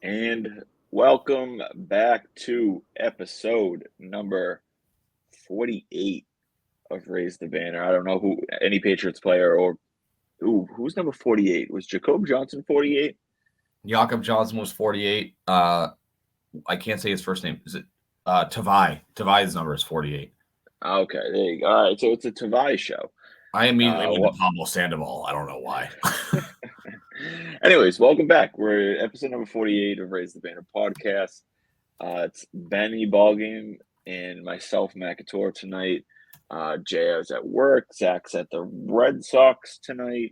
And welcome back to episode number 48 of Raise the Banner. I don't know who any Patriots player or who's number 48? Was Jacob Johnson 48? Jakob Johnson was 48. I can't say his first name. Is it Tavai? Tavai's number is 48. Okay, there you go. All right, so it's a Tavai show. I immediately went to Pablo Sandoval. I don't know why. Anyways, welcome back. We're at episode number 48 of Raise the Banner podcast. It's Benny Ballgame and myself, Macator, tonight. JR's at work. Zach's at the Red Sox tonight.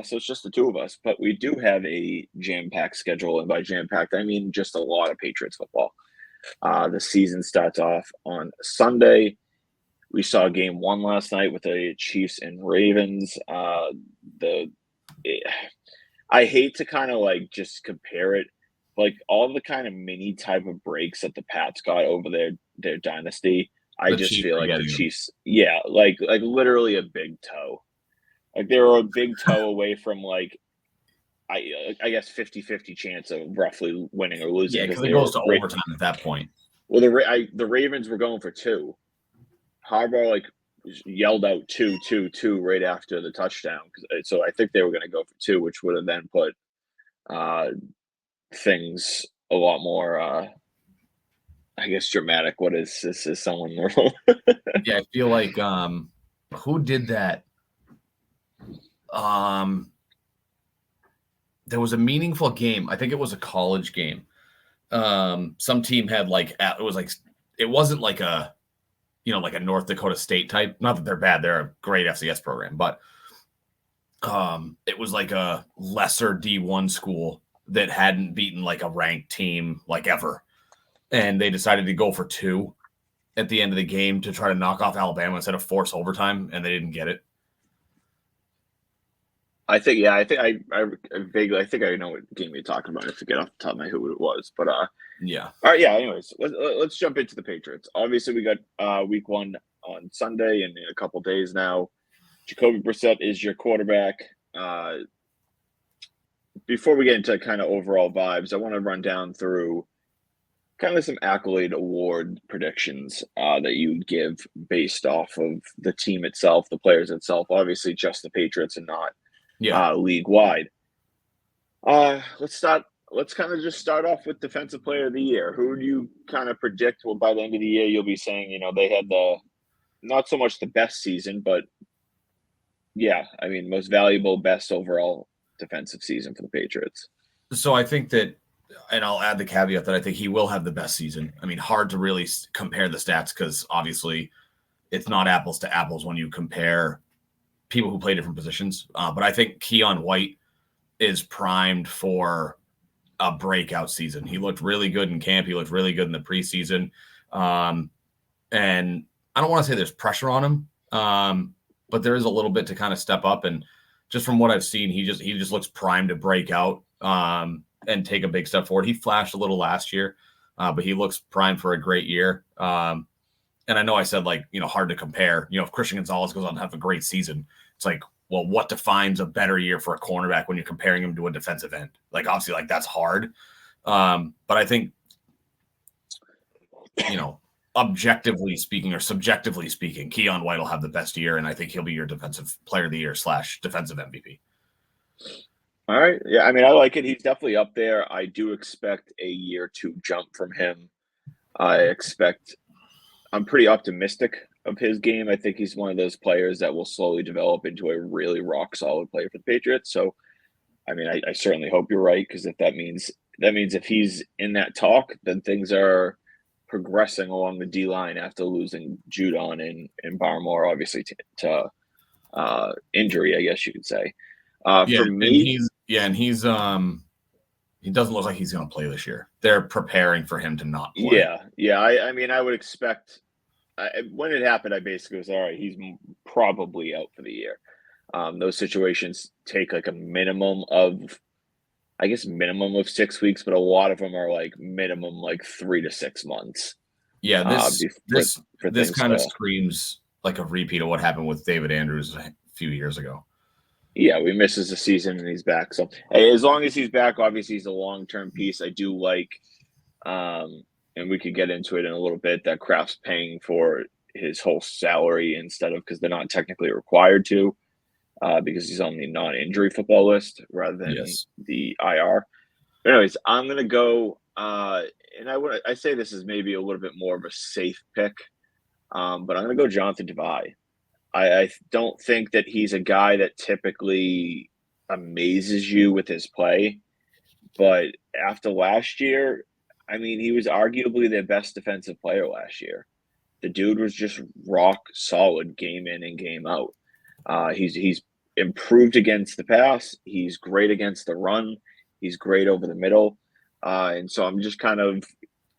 So it's just the two of us. But we do have a jam-packed schedule. And by jam-packed, I mean just a lot of Patriots football. The season starts off on Sunday. We saw game one last night with the Chiefs and Ravens. I hate to kind of like just compare it, like all the kind of mini type of breaks that the Pats got over their dynasty. I just feel like the Chiefs, like literally a big toe. Like they were a big toe away from like I guess 50-50 chance of roughly winning or losing. Yeah, because it goes to overtime at that point. Well, the Ravens were going for two. Harbaugh yelled out 2-2-2 right after the touchdown. So I think they were going to go for two, which would have then put things a lot more, I guess, dramatic. What is this? Is someone normal? Yeah, I feel like who did that? There was a meaningful game. I think it was a college game. Some team had it wasn't like a North Dakota State type. Not that they're bad. They're a great FCS program, but it was like a lesser D1 school that hadn't beaten like a ranked team like ever. And they decided to go for two at the end of the game to try to knock off Alabama instead of force overtime, and they didn't get it. I think I vaguely I know what game you're talking about. I forget off the top of my head who it was, but yeah. All right, yeah. Anyways, let's jump into the Patriots. Obviously, we got week one on Sunday and in a couple days now. Jacoby Brissett is your quarterback. Before we get into kind of overall vibes, I want to run down through kind of some accolade award predictions that you would give based off of the team itself, the players itself. Obviously, just the Patriots and not league wide. Let's kind of just start off with Defensive Player of the Year. Who do you kind of predict by the end of the year you'll be saying, they had not so much the best season, but most valuable, best overall defensive season for the Patriots? So I think that, and I'll add the caveat that I think he will have the best season. I mean, hard to really compare the stats because obviously it's not apples to apples when you compare people who play different positions. But I think Keon White is primed for a breakout season. He looked really good in camp. He looked really good in the preseason. And I don't want to say there's pressure on him, but there is a little bit to kind of step up. And just from what I've seen, he just looks primed to break out and take a big step forward. He flashed a little last year, but he looks primed for a great year. And I know I said hard to compare. If Christian Gonzalez goes on to have a great season, it's like, well, what defines a better year for a cornerback when you're comparing him to a defensive end? Obviously, that's hard. But I think, objectively speaking or subjectively speaking, Keon White will have the best year, and I think he'll be your Defensive Player of the Year / defensive MVP. All right. Yeah, I mean, I like it. He's definitely up there. I do expect a year two jump from him. I'm pretty optimistic of his game. I think he's one of those players that will slowly develop into a really rock solid player for the Patriots. So, I mean, I certainly hope you're right, because if that means if he's in that talk, then things are progressing along the D line after losing Judon and Barmore, obviously to injury, I guess you could say. For me, he doesn't look like he's going to play this year. They're preparing for him to not play. Yeah. I mean, I would expect when it happened, I basically was all right. He's probably out for the year. Those situations take like a minimum of 6 weeks, but a lot of them are minimum 3 to 6 months. Yeah, this kind of screams like a repeat of what happened with David Andrews a few years ago. Yeah, we misses the season and he's back. So hey, as long as he's back, obviously he's a long-term piece. I do like, and we could get into it in a little bit, that Kraft's paying for his whole salary instead of, because they're not technically required to, because he's on the non-injury football list rather than Yes. the IR. But anyways, I'm gonna go, and I say this is maybe a little bit more of a safe pick, but I'm gonna go Jonathan Devine. I don't think that he's a guy that typically amazes you with his play, but after last year, I mean, he was arguably their best defensive player last year. The dude was just rock solid game in and game out. He's improved against the pass. He's great against the run. He's great over the middle. And so I'm just kind of,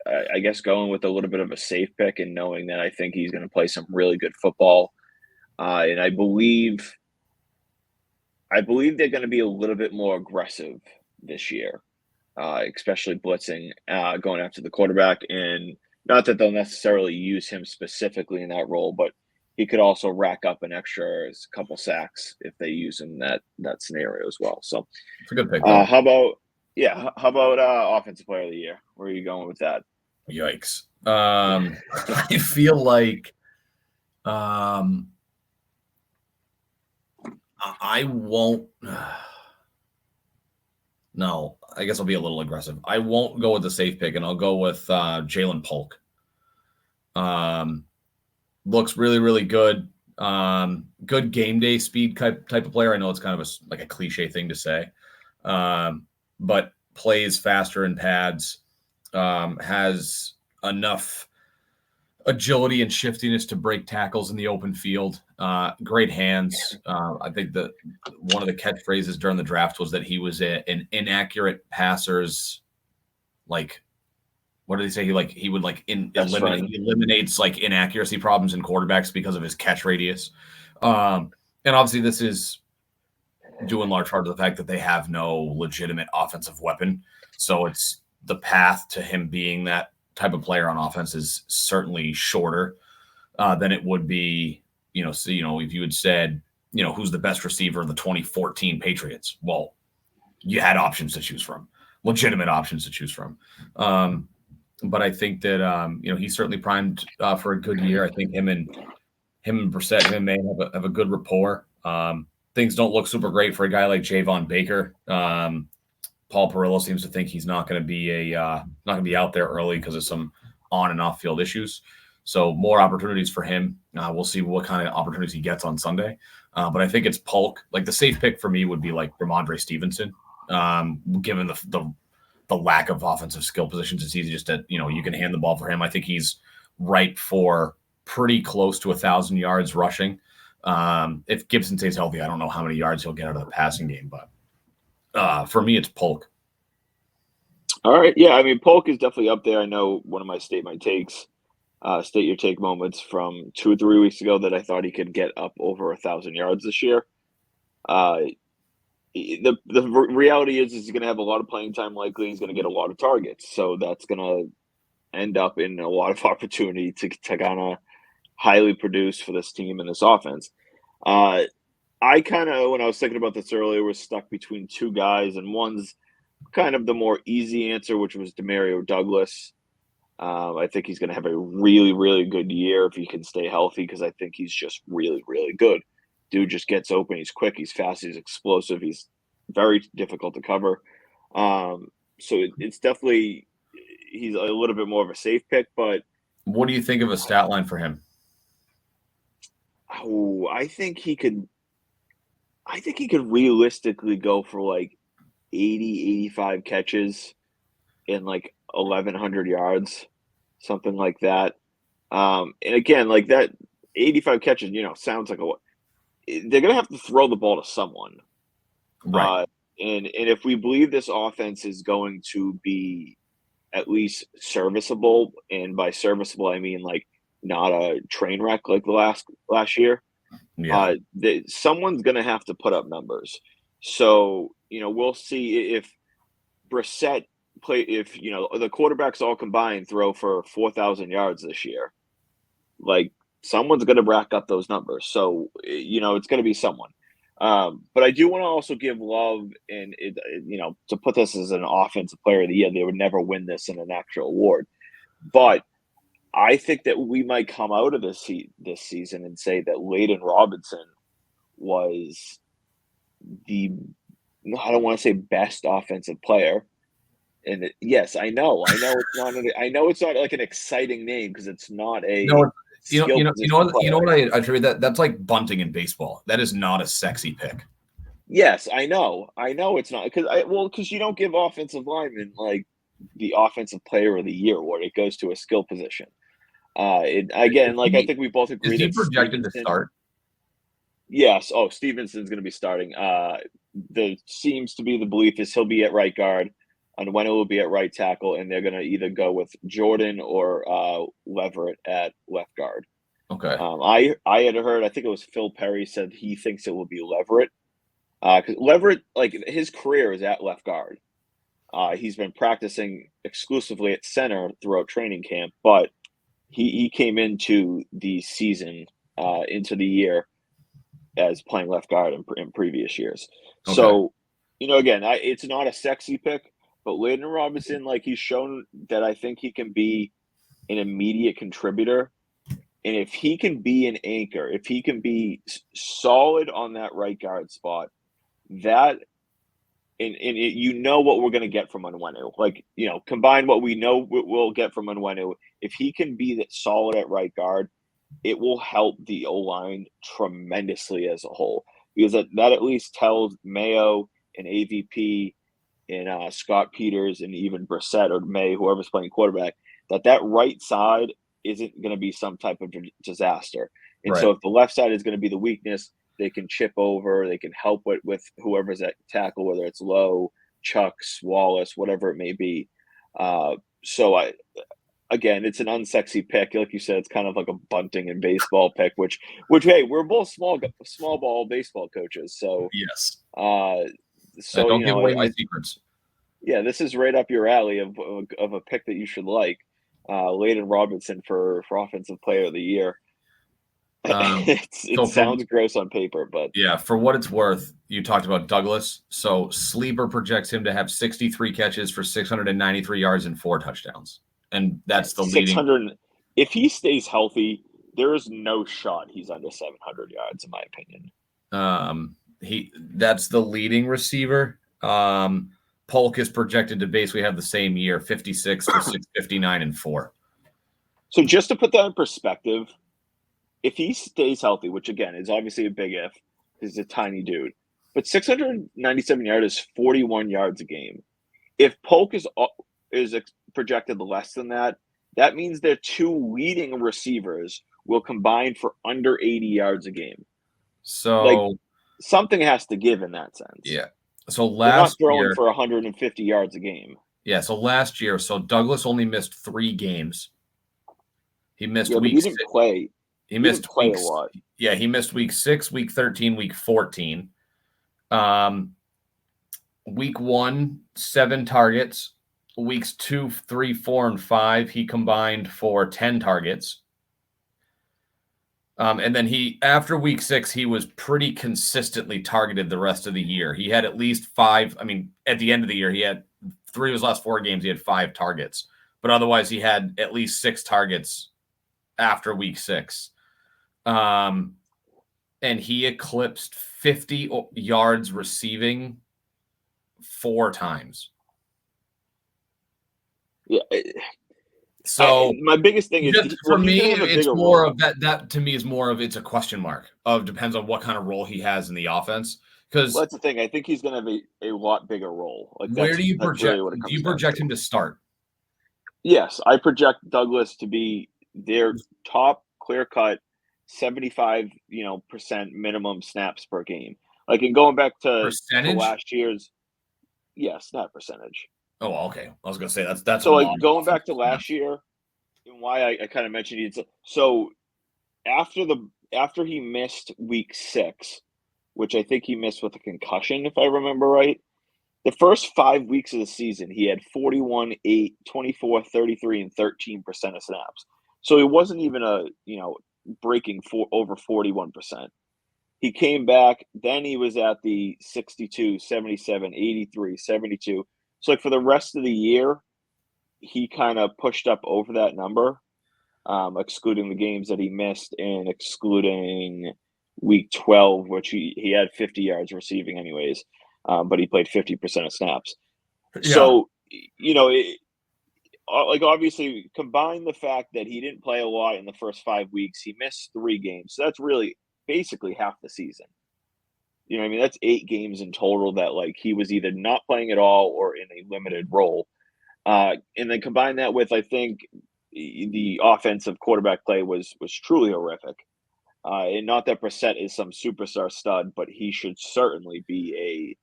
I guess, going with a little bit of a safe pick and knowing that I think he's going to play some really good football. And I believe they're going to be a little bit more aggressive this year, especially blitzing, going after the quarterback. And not that they'll necessarily use him specifically in that role, but he could also rack up an extra couple sacks if they use him in that scenario as well. So, It's a good pick, though. how about how about offensive player of the year? Where are you going with that? Yikes. I feel like I won't. No, I guess I'll be a little aggressive. I won't go with the safe pick, and I'll go with Jalen Polk. Looks really, really good. Good game day speed type of player. I know it's kind of like a cliche thing to say, but plays faster in pads. Has enough agility and shiftiness to break tackles in the open field. Great hands. I think that one of the catchphrases during the draft was that he was an inaccurate passer's, like, what did he say? He eliminates like inaccuracy problems in quarterbacks because of his catch radius. And obviously this is due in large part to the fact that they have no legitimate offensive weapon. So it's the path to him being that type of player on offense is certainly shorter than it would be, if you had said, who's the best receiver of the 2014 Patriots? Well, you had options to choose from, legitimate options to choose from. But I think that, he's certainly primed for a good year. I think him and Brissett, him and May have a good rapport. Things don't look super great for a guy like Javon Baker. Paul Perillo seems to think he's not going to be out there early because of some on and off field issues. So more opportunities for him. We'll see what kind of opportunities he gets on Sunday. But I think it's Polk. Like the safe pick for me would be like Ramondre Stevenson. Given the lack of offensive skill positions, it's easy just to, you can hand the ball for him. I think he's ripe for pretty close to 1,000 yards rushing. If Gibson stays healthy, I don't know how many yards he'll get out of the passing game, but for me, it's Polk. All right. Yeah, I mean, Polk is definitely up there. I know one of my state your take moments from 2 or 3 weeks ago that I thought he could get up over 1,000 yards this year. The reality is he's going to have a lot of playing time. Likely, he's going to get a lot of targets. So that's going to end up in a lot of opportunity to kind of highly produce for this team and this offense. I kind of, when I was thinking about this earlier, was stuck between two guys, and one's kind of the more easy answer, which was Demario Douglas. I think he's going to have a really, really good year if he can stay healthy, because I think he's just really, really good. Dude just gets open. He's quick. He's fast. He's explosive. He's very difficult to cover. So it's definitely, he's a little bit more of a safe pick. But what do you think of a stat line for him? I think he could realistically go for like 80, 85 catches in like 1,100 yards, something like that. And again, like that 85 catches, sounds like they're going to have to throw the ball to someone. Right. And if we believe this offense is going to be at least serviceable, and by serviceable, I mean like not a train wreck like the last year, yeah. Someone's going to have to put up numbers. So, we'll see if Brissett if the quarterbacks all combined throw for 4,000 yards this year, like someone's going to rack up those numbers. So, it's going to be someone. But I do want to also give love and to put this as an offensive player of the year. They would never win this in an actual award, but I think that we might come out of this season and say that Layden Robinson was the I don't want to say best offensive player. And yes, I know it's not like an exciting name because it's not a No, skill position you player. know what I attribute that? That's like bunting in baseball. That is not a sexy pick. Yes, I know it's not because you don't give offensive linemen like the offensive player of the year award. It goes to a skill position. Again, like I think we both Is agree he that projected to Stevenson. start? Yes. Oh, Stevenson's going to be starting. There seems to be the belief is he'll be at right guard, and when it will be at right tackle, and they're going to either go with Jordan or Leverett at left guard. Okay. I had heard. I think it was Phil Perry said he thinks it will be Leverett because Leverett, like his career is at left guard. He's been practicing exclusively at center throughout training camp, but he came into the season into the year as playing left guard in previous years. Okay. So, again, it's not a sexy pick, but Layden Robinson, like he's shown that I think he can be an immediate contributor. And if he can be an anchor, if he can be solid on that right guard spot, that what we're going to get from Onwenu. Like, combine what we know we'll get from Onwenu. If he can be that solid at right guard, it will help the O-line tremendously as a whole because that at least tells Mayo and AVP and Scott Peters and even Brissett or May, whoever's playing quarterback, that right side isn't going to be some type of disaster. And Right. so if the left side is going to be the weakness, they can chip over, they can help with whoever's at tackle, whether it's Lowe, Chucks, Wallace, whatever it may be. So again, it's an unsexy pick. Like you said, it's kind of like a bunting in baseball pick, which hey, we're both small ball baseball coaches. So yes. So don't give away my secrets. Yeah, this is right up your alley of a pick that you should like. Layden Robinson for offensive player of the year. It sounds gross on paper, but yeah, for what it's worth, you talked about Douglas. So Sleeper projects him to have 63 catches for 693 yards and 4 touchdowns. And that's the 600. leading. If he stays healthy, there is no shot he's under 700 yards, in my opinion. That's the leading receiver. Polk is projected to basically have the same year, 56 for 659 and 4. So just to put that in perspective, if he stays healthy, which again is obviously a big if, he's a tiny dude, but 697 yards is 41 yards a game. If Polk is projected less than that, that means their two leading receivers will combine for under 80 yards a game. So something has to give in that sense. Yeah. So they're not throwing year, for 150 yards a game. Yeah. So last year, Douglas only missed 3 games. He missed week. He didn't play. He missed didn't play a lot. Yeah, he missed week 6, week 13, week 14. Week 1, 7 targets. Weeks 2, 3, 4, and 5, he combined for 10 targets. And then after week 6, he was pretty consistently targeted the rest of the year. He had at least 5. I mean, at the end of the year, he had 3 of his last 4 games, he had 5 targets. But otherwise, he had at least 6 targets after week 6. And he eclipsed 50 yards receiving 4 times. Yeah. So my biggest thing is for me, it's more of that to me is more of it's a question mark of depends on what kind of role he has in the offense. Because that's the thing. I think he's going to have a lot bigger role. Like, where do you project? Really do you project him to start? Yes, I project Douglas to be their top clear cut 75 percent minimum snaps per game. Like, and going back to last year's, snap percentage. Oh, okay. I was gonna say that's so like going back to last year, and why I kind of mentioned it. So after he missed week 6, which I think he missed with a concussion, if I remember right. The first 5 weeks of the season, he had 41, 8, 24, 33, and 13% of snaps. So it wasn't even breaking over 41%. He came back. Then he was at the 62, 77, 83, 72. So, like, for the rest of the year, he kind of pushed up over that number, excluding the games that he missed and excluding week 12, which he had 50 yards receiving anyways, but he played 50% of snaps. Yeah. So, like, obviously, combine the fact that he didn't play a lot in the first 5 weeks. He missed 3 games. So that's really basically half the season. You know what I mean? That's 8 games in total that, like, he was either not playing at all or in a limited role. And then combine that with, I think, the offensive quarterback play was truly horrific. And not that Brissett is some superstar stud, but he should certainly be a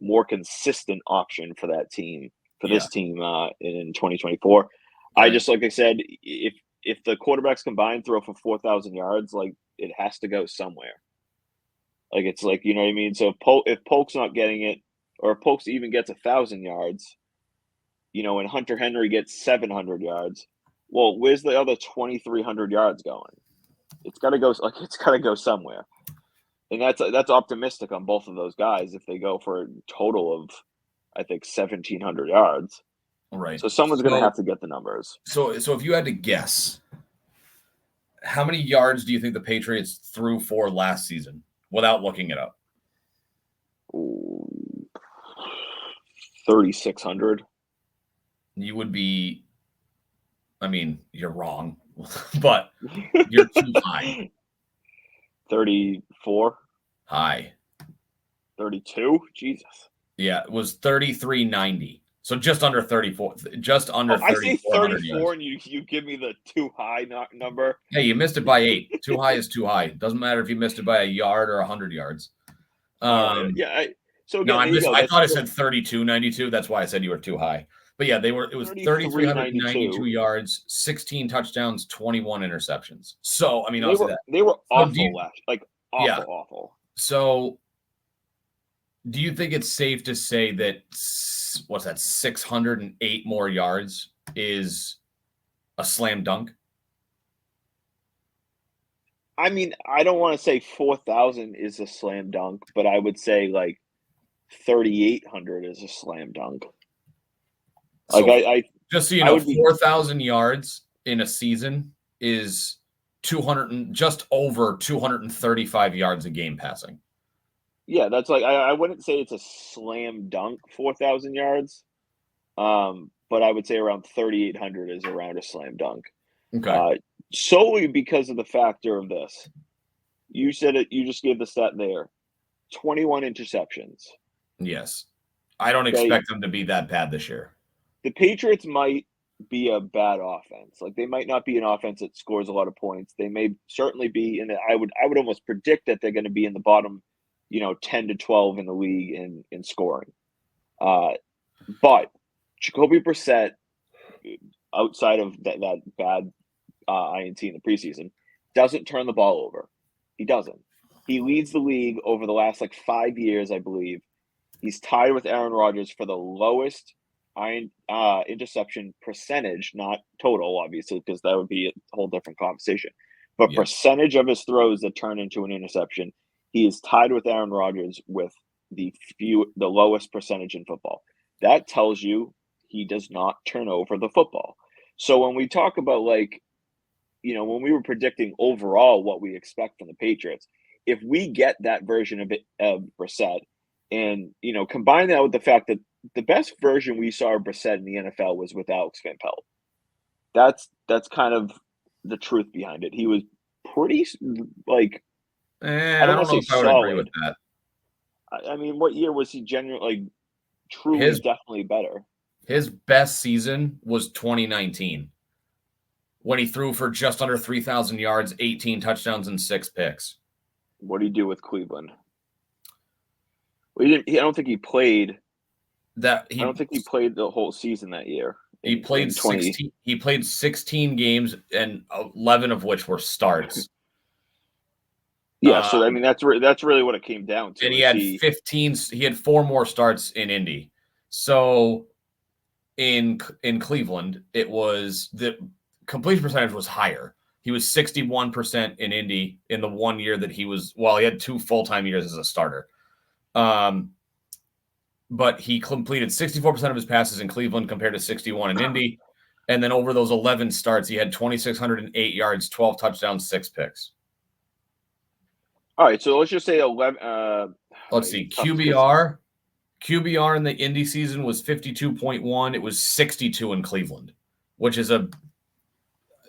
more consistent option for that team, for Yeah. this team in 2024. I just, like I said, if the quarterbacks combined throw for 4,000 yards, like, it has to go somewhere. Like, it's like, you know what I mean? So if Polk's not getting it, or if Polk even gets 1,000 yards, you know, and Hunter Henry gets 700 yards, well, where's the other 2,300 yards going? It's got to go. Like, it's got to go somewhere, and that's optimistic on both of those guys if they go for a total of, I think, 1,700 yards. Right. So someone's going to have to get the numbers. So if you had to guess, how many yards do you think the Patriots threw for last season without looking it up? 3,600. You would be, I mean, you're wrong, but you're too high. 34. High. 32. Jesus. Yeah, it was 3390. So just under 34. Just under 34. I say 34, and you give me the too high number. Hey, you missed it by 8. Too high is too high. Doesn't matter if you missed it by a yard or 100 yards. Yeah. So again, no, I thought I said 3292. That's why I said you were too high. But yeah, it was 3,392 yards, 16 touchdowns, 21 interceptions. So I mean, they were awful awful. So do you think it's safe to say that 608 more yards is a slam dunk? I mean, I don't want to say 4,000 is a slam dunk, but I would say like 3,800 is a slam dunk. Like, so, just so you know, 4,000 yards in a season is 200 just over 235 yards a game passing. Yeah, that's like, I wouldn't say it's a slam dunk 4,000 yards, but I would say around 3,800 is around a slam dunk. Okay. Solely because of the factor of this. You said it. You just gave the stat there. 21 interceptions. Yes, I don't expect them to be that bad this year. The Patriots might be a bad offense. Like, they might not be an offense that scores a lot of points. They may certainly be in I would almost predict that they're going to be in the bottom, 10 to 12 in the league in scoring. But Jacoby Brissett, outside of that bad INT in the preseason, doesn't turn the ball over. He doesn't. He leads the league over the last 5 years, I believe. He's tied with Aaron Rodgers for the lowest interception percentage, not total, obviously, because that would be a whole different conversation. But percentage of his throws that turn into an interception, he is tied with Aaron Rodgers with the lowest percentage in football. That tells you he does not turn over the football. So when we talk about, when we were predicting overall what we expect from the Patriots, if we get that version of Brissett, and combine that with the fact that the best version we saw of Brissett in the NFL was with Alex Van Pelt. That's kind of the truth behind it. He was pretty I don't know if I would agree with that. I mean, what year was he genuinely, truly, definitely better? His best season was 2019, when he threw for just under 3,000 yards, 18 touchdowns, and 6 picks. What did he do with Cleveland? Well, I don't think he played. I don't think he played the whole season that year. He played 16. He played 16 games, and 11 of which were starts. Yeah, so I mean that's really what it came down to. And he had 15. He had 4 more starts in Indy. So in Cleveland, it was the completion percentage was higher, He was 61% in Indy in the 1 year that he had 2 full-time years as a starter. But he completed 64% of his passes in Cleveland compared to 61 in Indy. And then over those 11 starts, he had 2,608 yards, 12 touchdowns, 6 picks. All right, so let's just say 11. Let's see. QBR in the Indy season was 52.1. It was 62 in Cleveland, which is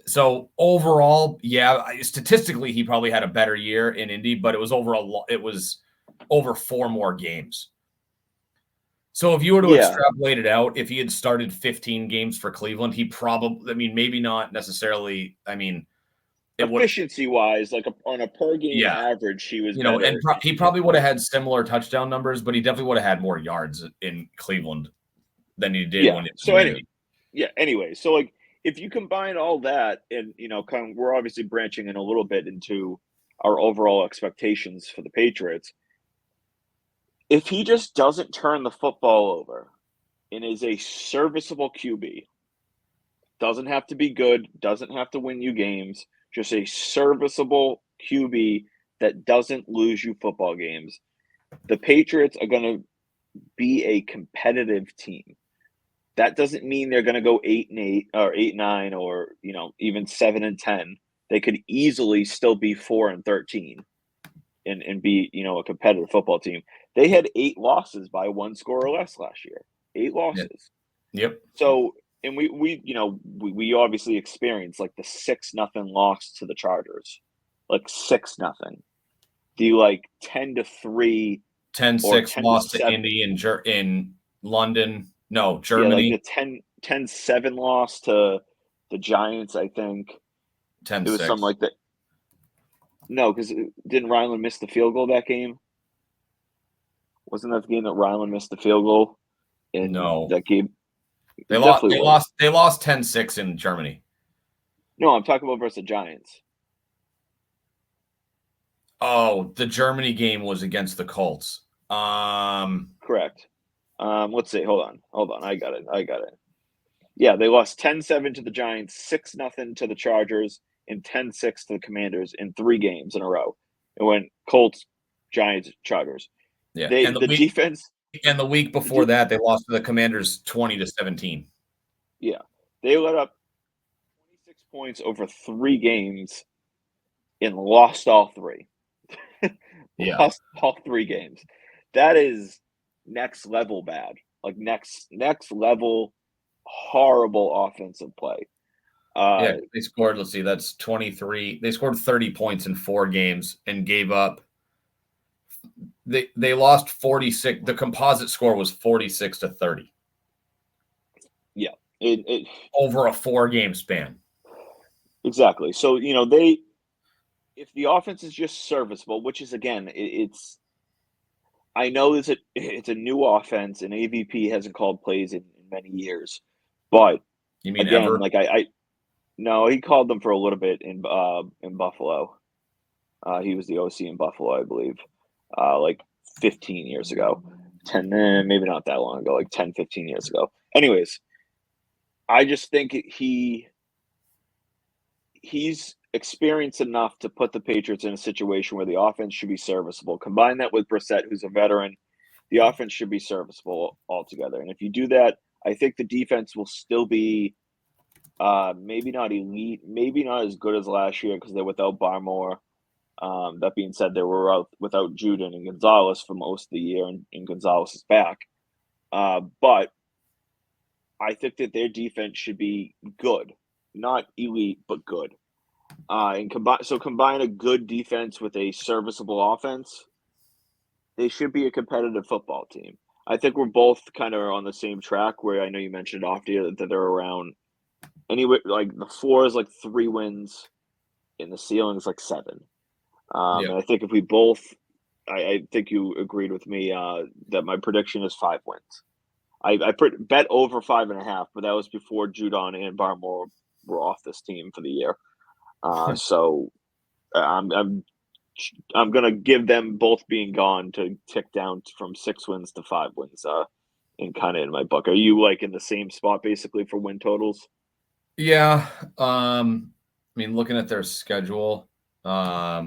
so overall, yeah, statistically, he probably had a better year in Indy, but it was over 4 more games. So if you were to extrapolate it out, if he had started 15 games for Cleveland, he probably, maybe not necessarily, efficiency-wise, like on a per-game average, he was better. And he probably would have had similar touchdown numbers, but he definitely would have had more yards in Cleveland than he did when he was in Indy. Anyway, so like if you combine all that and, we're obviously branching in a little bit into our overall expectations for the Patriots. If he just doesn't turn the football over and is a serviceable QB, doesn't have to be good, doesn't have to win you games, just a serviceable QB that doesn't lose you football games, the Patriots are going to be a competitive team. That doesn't mean they're going to go 8-8 or 8-9 or, even 7-10. They could easily still be 4-13 and be, a competitive football team. They had 8 losses by 1 score or less last year. 8 losses. Yep. So, and we obviously experienced like the 6-0 loss to the Chargers, like 6-0. The 10-3, 10-6 loss to Indy in London. No, Germany. Yeah, like the 10-7 loss to the Giants, I think. 10-6. It was something like that. No, because didn't Ryland miss the field goal that game? Wasn't that the game that Ryland missed the field goal? No, that game. They lost 10-6 in Germany. No, I'm talking about versus the Giants. Oh, the Germany game was against the Colts. Correct. Let's see. Hold on. I got it. Yeah, they lost 10-7 to the Giants, 6-0 to the Chargers, and 10-6 to the Commanders in 3 games in a row. It went Colts, Giants, Chargers. Yeah, defense. And the week before that, they lost to the Commanders 20-17. Yeah, they let up 26 points over 3 games and lost all 3. Lost all 3 games. That is next level bad. Like next level horrible offensive play. They scored, let's see, that's 23. They scored 30 points in 4 games and gave up. They lost 46. The composite score was 46-30. Yeah. Over a 4-game span. Exactly. So, if the offense is just serviceable, which is, again, I know it's a new offense and AVP hasn't called plays in many years, but you mean again, ever? like no, he called them for a little bit in Buffalo. He was the OC in Buffalo, I believe, like 15 years ago, 10, maybe not that long ago, like 10, 15 years ago. Anyways, I just think he's experienced enough to put the Patriots in a situation where the offense should be serviceable. Combine that with Brissett, who's a veteran, the offense should be serviceable altogether. And if you do that, I think the defense will still be maybe not elite, maybe not as good as last year because they're without Barmore. That being said, they were out without Juden and Gonzalez for most of the year, and Gonzalez is back. But I think that their defense should be good, not elite, but good. And combine a good defense with a serviceable offense, they should be a competitive football team. I think we're both kind of on the same track where I know you mentioned off that they're around anyway, like the floor is like 3 wins and the ceiling is like 7. And I think if we both, I think you agreed with me that my prediction is 5 wins. I bet over 5.5, but that was before Judon and Barmore were off this team for the year. So I'm gonna give them both being gone to tick down from 6 wins to 5 wins. And kind of in my book. Are you like in the same spot basically for win totals? Yeah. mean, looking at their schedule, I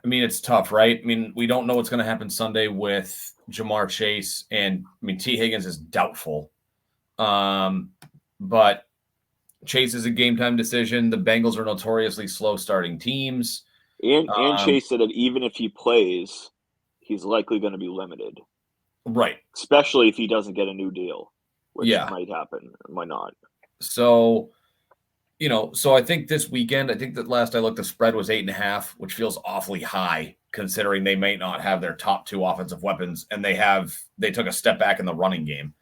mean, it's tough, right? I mean, we don't know what's going to happen Sunday with Jamar Chase, and I mean, T. Higgins is doubtful. But Chase is a game time decision. The Bengals are notoriously slow starting teams. And Chase said that even if he plays, he's likely going to be limited. Right. Especially if he doesn't get a new deal, which Yeah. might happen, might not. So, so I think this weekend, I think that last I looked, the spread was 8.5, which feels awfully high considering they may not have their top two offensive weapons, and they took a step back in the running game.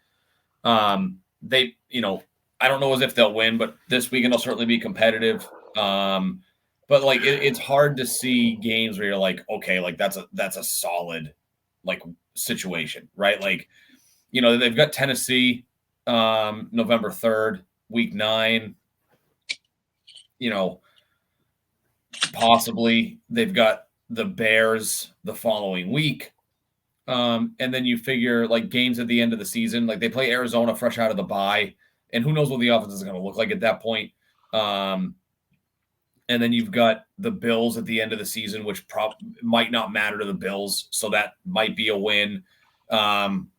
I don't know as if they'll win, but this weekend they'll certainly be competitive. But like it's hard to see games where you're like, okay, like that's a solid like situation, right? Like, they've got Tennessee November 3rd, week 9. Possibly they've got the Bears the following week. And then you figure like games at the end of the season, like they play Arizona fresh out of the bye, and who knows what the offense is going to look like at that point. And then you've got the Bills at the end of the season, which might not matter to the Bills, so that might be a win. I'm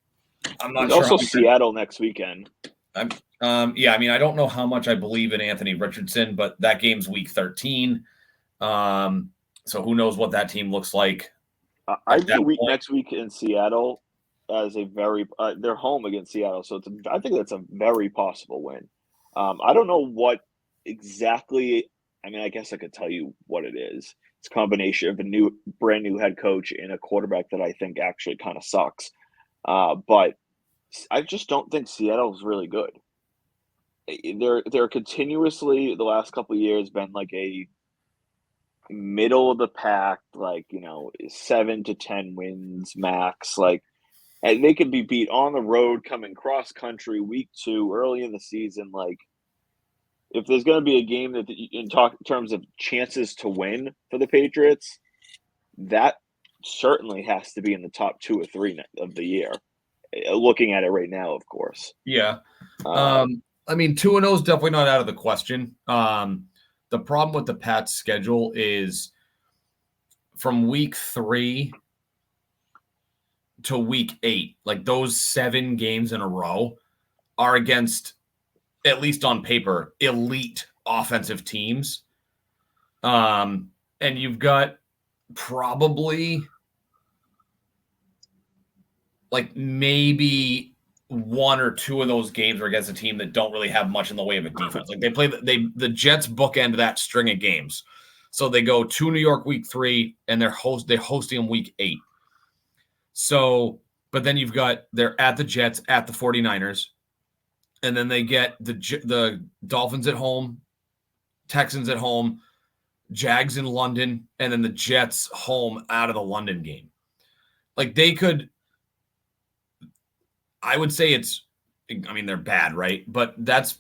not sure. Also, Seattle next weekend. Yeah, I mean, I don't know how much I believe in Anthony Richardson, but that game's week 13. So who knows what that team looks like. I view next week in Seattle as a very they're home against Seattle, so I think that's a very possible win. I don't know what exactly. I mean, I guess I could tell you what it is. It's a combination of a brand new head coach and a quarterback that I think actually kind of sucks. But I just don't think Seattle's really good. They're continuously the last couple of years been like a middle of the pack, like 7 to 10 wins max. Like, and they could be beat on the road, coming cross country week 2 early in the season. Like, if there's going to be a game that in terms of chances to win for the Patriots, that certainly has to be in the top 2 or 3 of the year. Looking at it right now, of course. Yeah. I mean, 2-0 is definitely not out of the question. The problem with the Pats schedule is from week 3 to week 8, like those 7 games in a row are against, at least on paper, elite offensive teams. And you've got probably like maybe 1 or 2 of those games are against a team that don't really have much in the way of a defense. Like the Jets bookend that string of games. So they go to New York week 3 and they're hosting them week 8. So, but then they're at the Jets, at the 49ers, and then they get the Dolphins at home, Texans at home, Jags in London, and then the Jets home out of the London game. Like I would say they're bad, right? But that's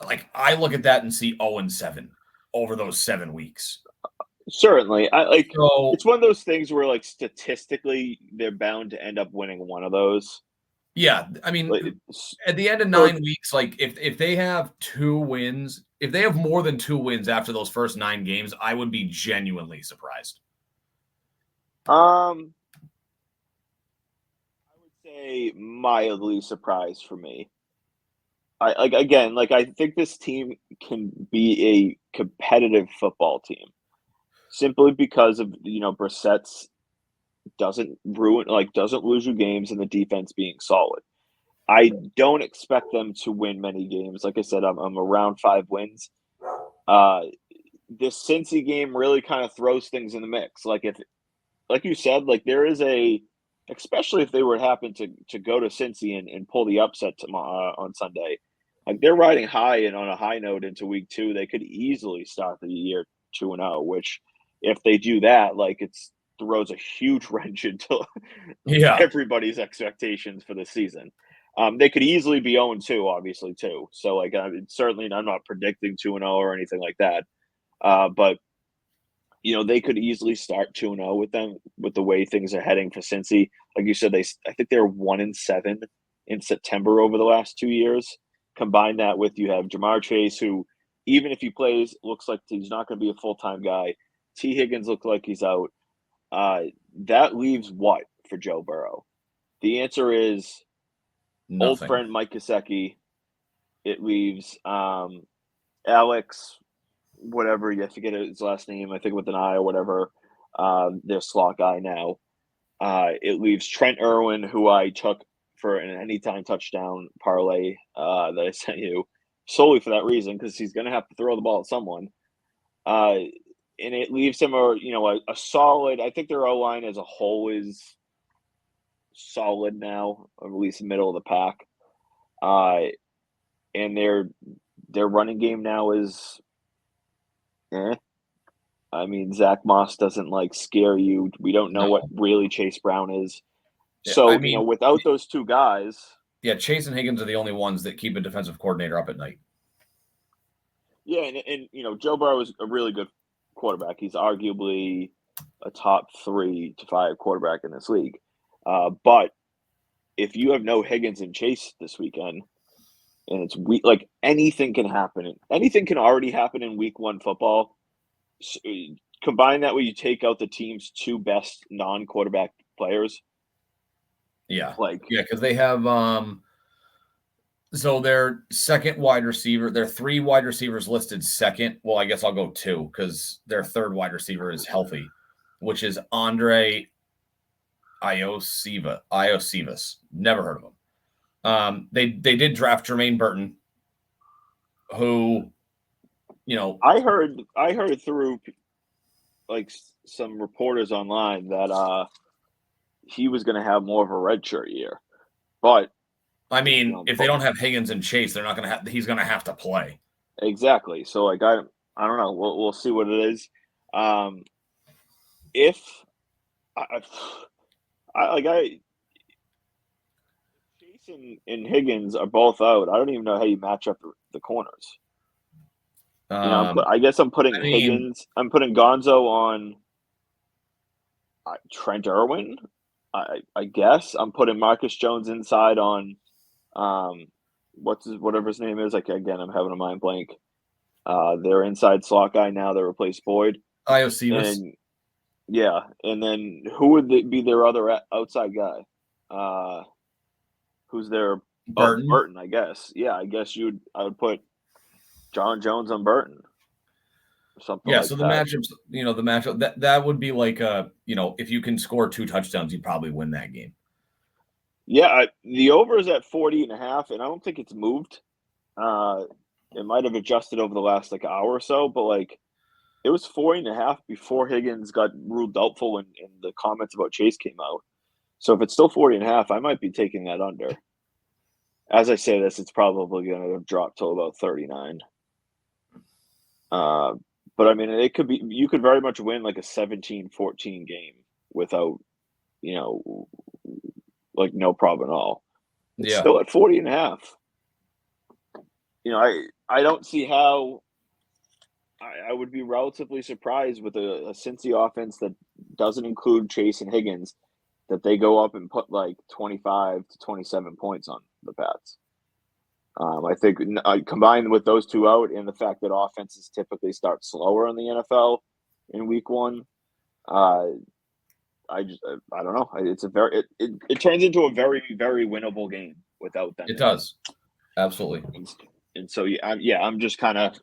like, I look at that and see 0-7 over those 7 weeks. Certainly. It's one of those things where like statistically they're bound to end up winning one of those. Yeah. I mean, at the end of 9 weeks, like if they have 2 wins, if they have more than 2 wins after those first 9 games, I would be genuinely surprised. I would say mildly surprised for me. I think this team can be a competitive football team simply because of Brissett's doesn't lose you games and the defense being solid. I don't expect them to win many games. Like I said, I'm around 5 wins. This Cincy game really kind of throws things in the mix. Like you said, like there is especially if they were happen to go to Cincy and pull the upset tomorrow on Sunday, like they're riding high and on a high note into week 2. They could easily start the year 2-0, which if they do that, like it throws a huge wrench into everybody's expectations for the season. They could easily be 0-2, obviously, too. So, like, certainly I'm not predicting 2-0 or anything like that. But, they could easily start 2-0 with them, with the way things are heading for Cincy. Like you said, I think they're 1-7 in September over the last 2 years. combine that with you have Jamar Chase, who even if he plays, looks like he's not going to be a full-time guy. T. Higgins looks like he's out. That leaves what for Joe Burrow? The answer is old Nothing. friend Mike Gesicki. It leaves Alex, whatever, I forget his last name, I think with an I or whatever, their slot guy now. It leaves Trent Irwin, who I took for an anytime touchdown parlay that I sent you, solely for that reason, because he's going to have to throw the ball at someone. And it leaves him a solid. I think their O line as a whole is solid now, or at least middle of the pack. And their running game now is, I mean, Zach Moss doesn't scare you. We don't know what really Chase Brown is. So I mean, without those two guys, Chase and Higgins are the only ones that keep a defensive coordinator up at night. Yeah, and Joe Burrow is a really good quarterback. He's arguably a top 3 to 5 quarterback in this league. But if you have no Higgins and Chase this weekend, and it's anything can happen. Anything can already happen in Week 1 football. So, combine that with you take out the team's 2 best non-quarterback players. Yeah, because they have so their second wide receiver, their 3 wide receivers listed second. Well, I guess I'll go 2 because their third wide receiver is healthy, which is Andre Iosivas. Never heard of him. They did draft Jermaine Burton, who, I heard through some reporters online that he was going to have more of a redshirt year, but I mean, if they don't have Higgins and Chase, they're not going to have. He's going to have to play. Exactly. So I don't know. We'll see what it is. If Chase and Higgins are both out, I don't even know how you match up the corners. I guess I'm putting Higgins. I'm putting Gonzo on Trent Irwin. I guess I'm putting Marcus Jones inside on whatever his name is. Again, I'm having a mind blank. Their inside slot guy now that replaced Boyd. Iosivas. And then who would be their other outside guy? Who's their Burton? Burton, I guess. Yeah, I guess I would put John Jones on Burton. Something like so that. The matchup that would be if you can score 2 touchdowns, you probably win that game. Yeah, the over is at 40.5, and I don't think it's moved. It might have adjusted over the last hour or so, but it was 40.5 before Higgins got ruled doubtful and the comments about Chase came out. So if it's still 40.5, I might be taking that under. As I say this, it's probably going to drop to about 39. But I mean, it could be. You could very much win a 17-14 game without, no problem at all. It's still at 40.5. I don't see how. I would be relatively surprised with a Cincy offense that doesn't include Chase and Higgins, that they go up and put 25 to 27 points on the Pats. I think combined with those two out and the fact that offenses typically start slower in the NFL in Week 1, I don't know. It turns into a very, very winnable game without them. It does, absolutely. And so I'm just kind of.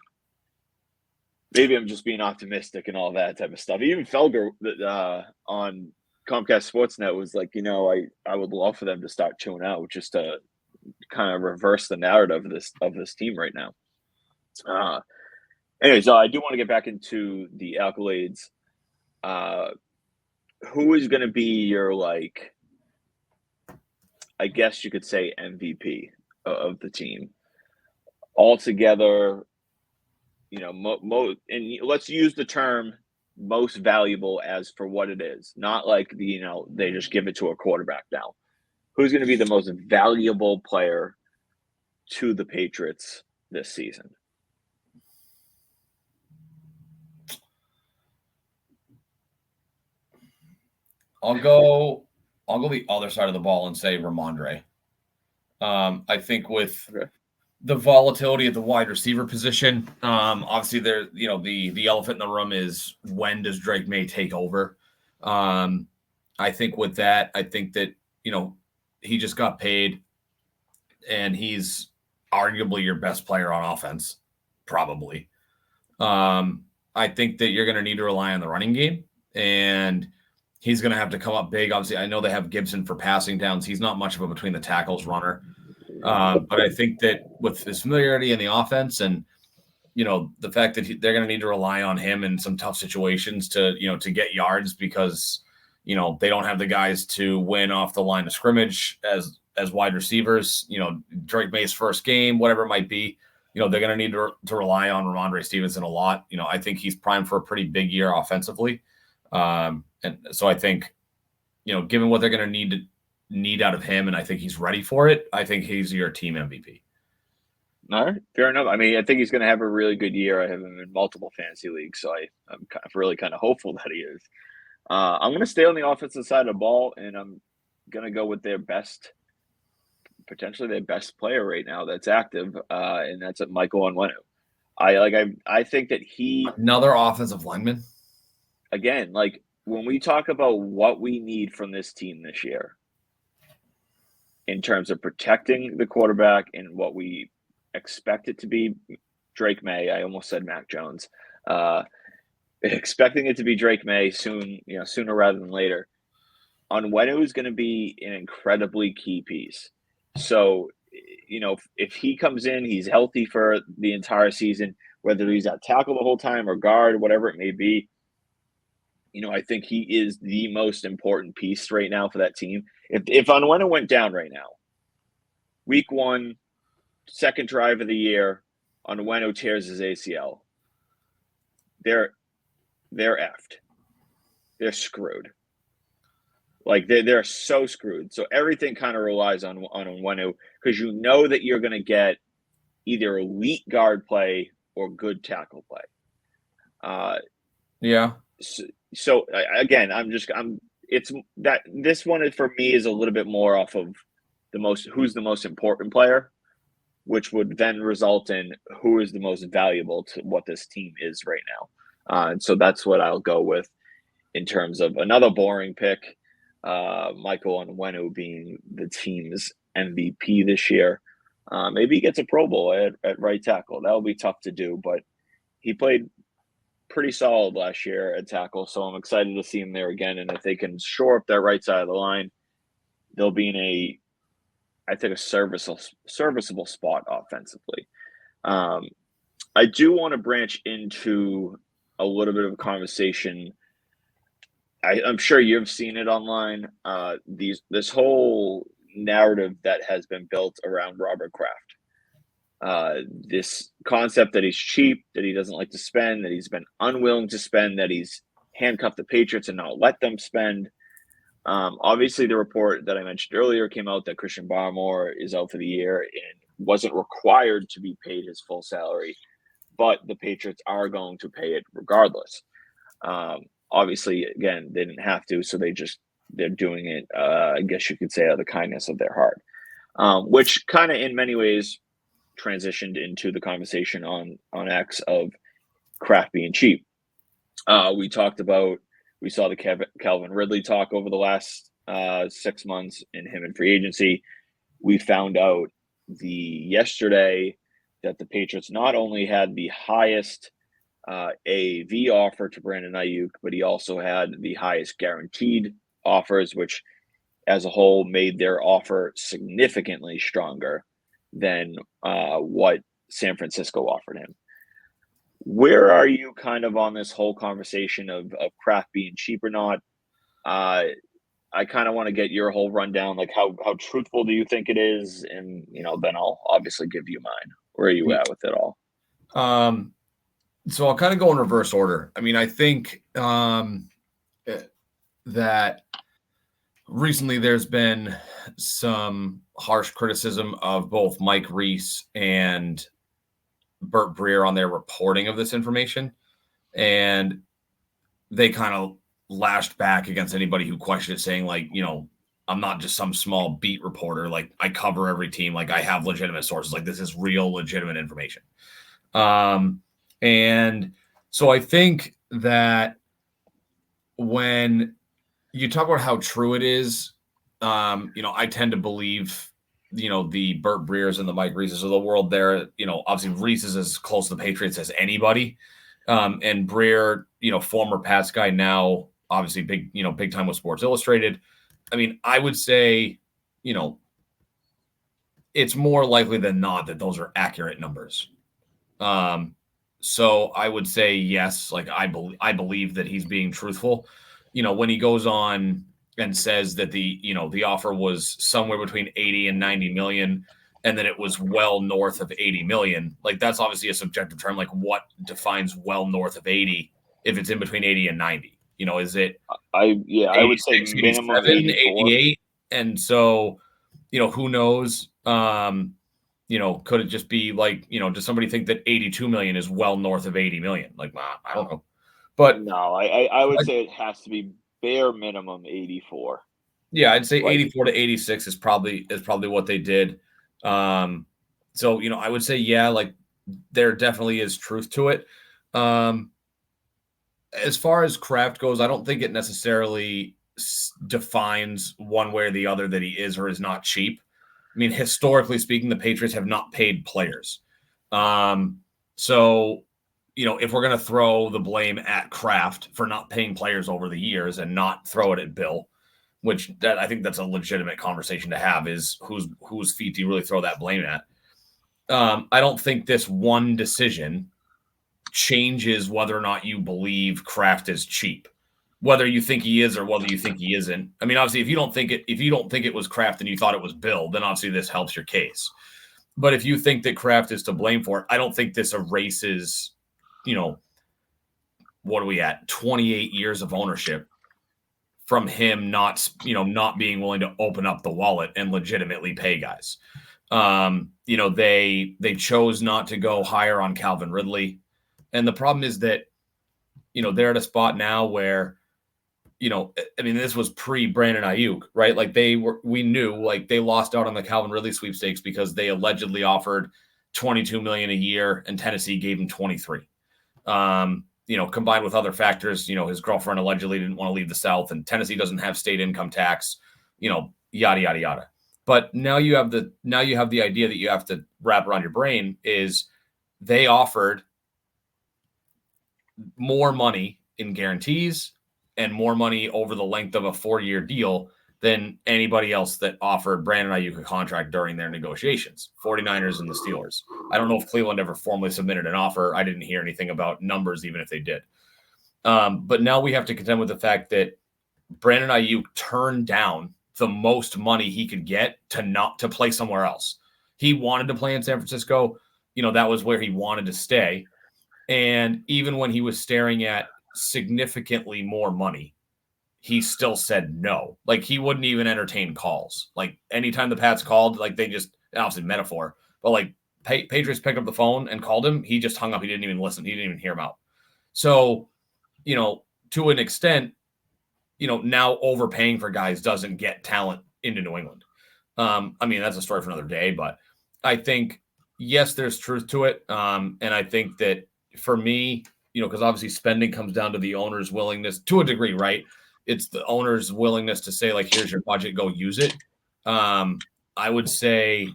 Maybe I'm just being optimistic and all that type of stuff. Even Felger on Comcast Sportsnet was I would love for them to start chewing out just to kind of reverse the narrative of this team right now. Anyways, I do want to get back into the accolades. Who is going to be your I guess you could say MVP of the team altogether? And let's use the term most valuable as for what it is, not they just give it to a quarterback now. Who's going to be the most valuable player to the Patriots this season? I'll go the other side of the ball and say Ramondre. I think with the volatility at the wide receiver position. Obviously, there, the elephant in the room is when does Drake May take over? I think with that, I think that he just got paid, and he's arguably your best player on offense, probably. I think that you're going to need to rely on the running game, and he's going to have to come up big. Obviously, I know they have Gibson for passing downs. He's not much of a between the tackles runner. But I think that with his familiarity in the offense and, the fact that they're going to need to rely on him in some tough situations to get yards because, they don't have the guys to win off the line of scrimmage as wide receivers, Drake May's first game, whatever it might be, they're going to need to rely on Ramondre Stevenson a lot. I think he's primed for a pretty big year offensively. And so I think, given what they're going to need out of him, and I think he's ready for it, I think he's your team MVP. All right, fair enough. I mean, I think he's going to have a really good year. I have him in multiple fantasy leagues, so I'm really kind of hopeful that he is. I'm going to stay on the offensive side of the ball, and I'm going to go with potentially their best player right now that's active, and that's Michael Onwenu. I think that another offensive lineman. Again, like when we talk about what we need from this team this year, in terms of protecting the quarterback and what we expect it to be, Drake May. I almost said Mac Jones. Expecting it to be Drake May sooner rather than later. Onwenu is going to be an incredibly key piece. So, if he comes in, he's healthy for the entire season, whether he's at tackle the whole time or guard, whatever it may be. I think he is the most important piece right now for that team. If Onwenu went down right now, week 1, second drive of the year, Onwenu tears his ACL, they're effed. They're screwed. Like they're so screwed. So everything kind of relies on Onwenu because that you're going to get either elite guard play or good tackle play. Yeah. So again, this one for me is a little bit more off of who's the most important player, which would then result in who is the most valuable to what this team is right now. And so that's what I'll go with in terms of another boring pick. Michael Onwenu being the team's MVP this year. Maybe he gets a Pro Bowl at right tackle. That'll be tough to do, but he played pretty solid last year at tackle, so I'm excited to see him there again. And if they can shore up that right side of the line, they'll be in a serviceable spot offensively. I do want to branch into a little bit of a conversation. I'm sure you've seen it online. This whole narrative that has been built around Robert Kraft. This concept that he's cheap, that he doesn't like to spend, that he's been unwilling to spend, that he's handcuffed the Patriots and not let them spend. Obviously, the report that I mentioned earlier came out that Christian Barmore is out for the year and wasn't required to be paid his full salary, but the Patriots are going to pay it regardless. Obviously, again, they didn't have to, so they're doing it, I guess you could say, out of the kindness of their heart, which kind of in many ways transitioned into the conversation on X of Kraft being cheap. We saw the Calvin Ridley talk over the last 6 months in him in free agency. We found out yesterday that the Patriots not only had the highest AAV offer to Brandon Ayuk, but he also had the highest guaranteed offers, which as a whole made their offer significantly stronger than what San Francisco offered him. Where are you kind of on this whole conversation of Kraft being cheap or not? I kind of want to get your whole rundown, like how truthful do you think it is? And, then I'll obviously give you mine. Where are you at with it all? So I'll kind of go in reverse order. I mean, I think that recently there's been some harsh criticism of both Mike Reese and Burt Breer on their reporting of this information. And they kind of lashed back against anybody who questioned it, saying like, I'm not just some small beat reporter. Like I cover every team. Like I have legitimate sources. Like this is real, legitimate information. And so I think that when you talk about how true it is, I tend to believe, the Burt Breers and the Mike Reeses of the world there. Obviously Reese is as close to the Patriots as anybody. And Breer, former Pats guy, now obviously big time with Sports Illustrated. I mean, I would say, it's more likely than not that those are accurate numbers. So I would say yes. Like I believe that he's being truthful. When he goes on and says that the offer was somewhere between 80 and 90 million, and that it was well north of 80 million. Like that's obviously a subjective term. Like what defines well north of 80 if it's in between 80 and 90? Is it I would say 86, minimum 87, 84. 88? And so, who knows? Could it just be like, does somebody think that 82 million is well north of 80 million? Like, I don't know. But No, I would say it has to be bare minimum 84. yeah, I'd say Like 84 to 86 is probably what they did. So, I would say, yeah, like there definitely is truth to it. As far as Kraft goes, I don't think it necessarily defines one way or the other that he is or is not cheap. I mean, historically speaking, the Patriots have not paid players. So, if we're going to throw the blame at Kraft for not paying players over the years and not throw it at Bill, which I think that's a legitimate conversation to have, is whose feet do you really throw that blame at? I don't think this one decision changes whether or not you believe Kraft is cheap, whether you think he is or whether you think he isn't. I mean, obviously, if you don't think it was Kraft and you thought it was Bill, then obviously this helps your case. But if you think that Kraft is to blame for it, I don't think this erases, what are we at? 28 years of ownership from him not being willing to open up the wallet and legitimately pay guys. They chose not to go higher on Calvin Ridley. And the problem is that, they're at a spot now where, this was pre Brandon Ayuk, right? Like we knew like they lost out on the Calvin Ridley sweepstakes because they allegedly offered 22 million a year and Tennessee gave him 23. Combined with other factors, his girlfriend allegedly didn't want to leave the South and Tennessee doesn't have state income tax, yada, yada, yada. But now you have the idea that you have to wrap around your brain is they offered more money in guarantees and more money over the length of a 4-year deal than anybody else that offered Brandon Ayuk a contract during their negotiations, 49ers and the Steelers. I don't know if Cleveland ever formally submitted an offer. I didn't hear anything about numbers, even if they did. But now we have to contend with the fact that Brandon Ayuk turned down the most money he could get to play somewhere else. He wanted to play in San Francisco. That was where he wanted to stay. And even when he was staring at significantly more money, he still said no. Like he wouldn't even entertain calls. Like anytime the Pats called, like they just, obviously metaphor, but like Patriots picked up the phone and called him. He just hung up. He didn't even listen. He didn't even hear him out. So, to an extent, now overpaying for guys doesn't get talent into New England. That's a story for another day, but I think, yes, there's truth to it. And I think that for me, because obviously spending comes down to the owner's willingness to a degree, right? It's the owner's willingness to say, like, here's your budget, go use it. I would say,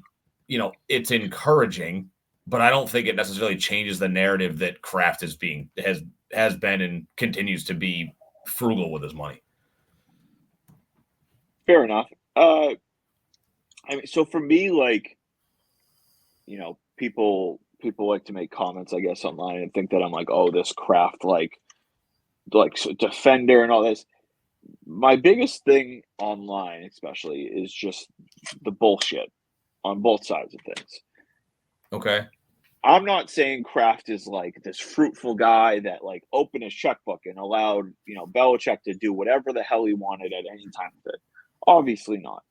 it's encouraging, but I don't think it necessarily changes the narrative that Kraft has been and continues to be frugal with his money. fair enough. So for me, like, people like to make comments, I guess, online and think that I'm like, oh, this Kraft like defender and all this. My biggest thing online, especially, is just the bullshit on both sides of things. Okay. I'm not saying Kraft is like this fruitful guy that like opened his checkbook and allowed, Belichick to do whatever the hell he wanted at any time with it. Obviously not.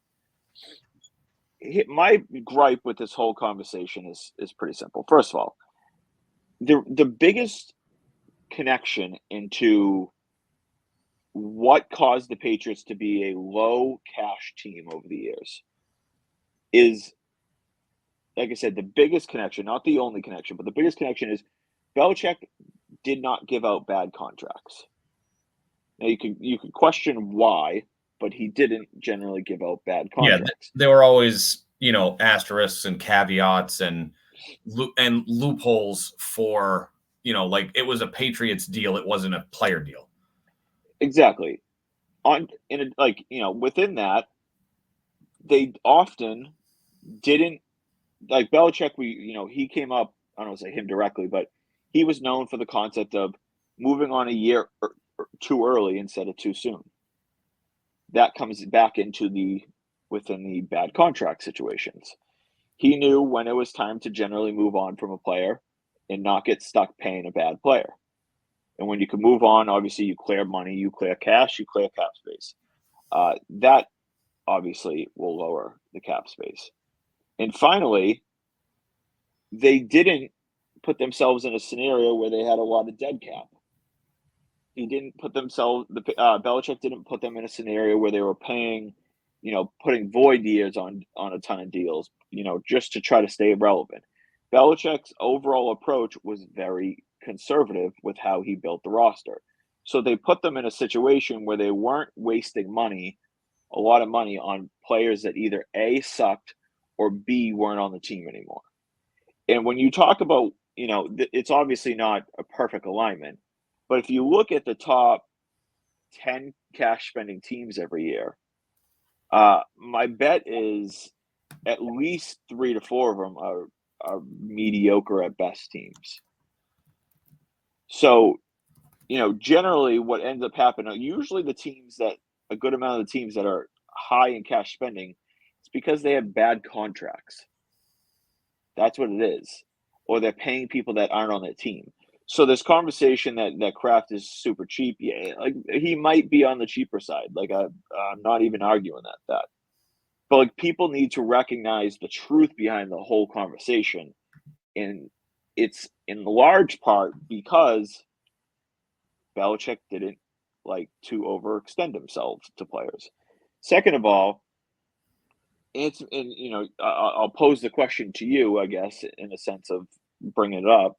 My gripe with this whole conversation is pretty simple. First of all, the biggest connection into what caused the Patriots to be a low cash team over the years is, like I said, the biggest connection, not the only connection, but the biggest connection is Belichick did not give out bad contracts. Now you could question why, but he didn't generally give out bad contracts. There were always, asterisks and caveats and loopholes for, like it was a Patriots deal. It wasn't a player deal. Exactly. Within that, they often didn't, like Belichick. He came up. I don't want to say him directly, but he was known for the concept of moving on a year too early instead of too soon. That comes back into within the bad contract situations. He knew when it was time to generally move on from a player and not get stuck paying a bad player. And when you can move on, obviously you clear money, you clear cash, you clear cap space. That obviously will lower the cap space. And finally, they didn't put themselves in a scenario where they had a lot of dead cap. He didn't put Belichick didn't put them in a scenario where they were paying, putting void years on a ton of deals, just to try to stay relevant. Belichick's overall approach was very conservative with how he built the roster. So they put them in a situation where they weren't wasting a lot of money on players that either A, sucked, or B, weren't on the team anymore. And when you talk about, it's obviously not a perfect alignment, but if you look at the top 10 cash spending teams every year, my bet is at least 3 to 4 of them are mediocre at best teams. So, generally what ends up happening, usually a good amount of the teams that are high in cash spending, it's because they have bad contracts. That's what it is. Or they're paying people that aren't on their team. So this conversation that Kraft is super cheap, yeah, like he might be on the cheaper side. Like I'm not even arguing that. But like people need to recognize the truth behind the whole conversation. And it's in large part because Belichick didn't like to overextend himself to players. Second of all, I'll pose the question to you, I guess, in a sense of bringing it up.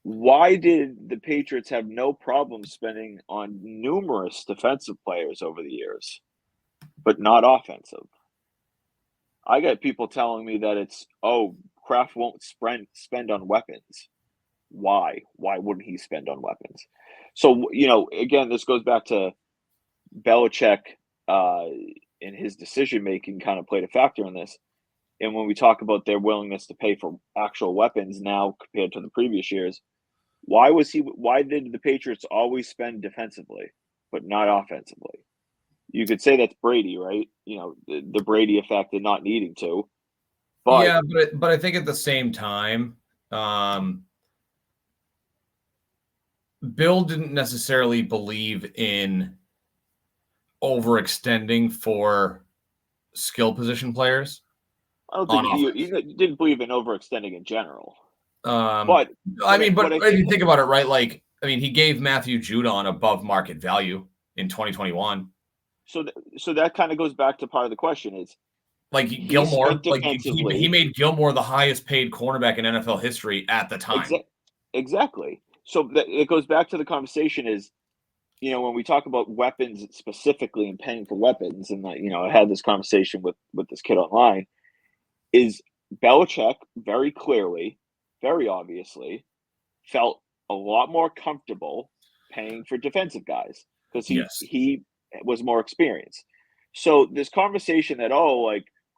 Why did the Patriots have no problem spending on numerous defensive players over the years, but not offensive? I got people telling me that Kraft won't spend on weapons. Why? Why wouldn't he spend on weapons? So, again, this goes back to Belichick and his decision-making kind of played a factor in this. And when we talk about their willingness to pay for actual weapons now compared to the previous years, why did the Patriots always spend defensively, but not offensively? You could say that's Brady, right? The Brady effect of not needing to. But yeah, but I think at the same time, Bill didn't necessarily believe in overextending for skill position players. I don't think he didn't believe in overextending in general. But if you think about it, right? Like, he gave Matthew Judon above market value in 2021. So that kind of goes back to part of the question is, like Gilmore, he made Gilmore the highest paid cornerback in NFL history at the time. Exactly. So it goes back to the conversation is, when we talk about weapons specifically and paying for weapons, and I had this conversation with this kid online, is Belichick very clearly, very obviously, felt a lot more comfortable paying for defensive guys because he was more experienced. So this conversation that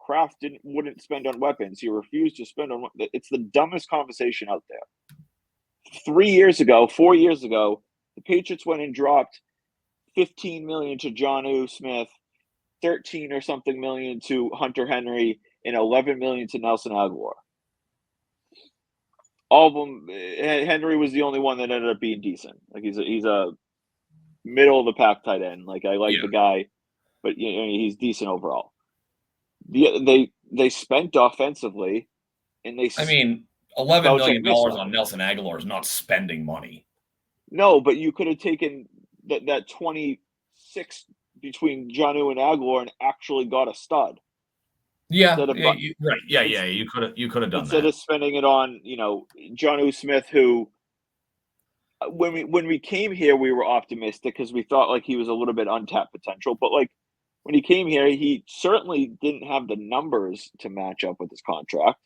Kraft wouldn't spend on weapons, he refused to spend on, it's the dumbest conversation out there. 4 years ago, the Patriots went and dropped $15 million to Jonnu Smith, 13 or something million to Hunter Henry, and 11 million to Nelson Aguilar. All of them, Henry was the only one that ended up being decent. Like he's a middle of the pack tight end. Like I like the guy, but he's decent overall. They spent offensively, and $11 million on Nelson Aguilar is not spending money. No, but you could have taken that 20 6 between Jonnu and Aguilar and actually got a stud. Yeah, Instead of right. Yeah. You could have done instead that. of spending it on, Jonnu Smith, who when we came here, we were optimistic because we thought like he was a little bit untapped potential. But like when he came here, he certainly didn't have the numbers to match up with his contract.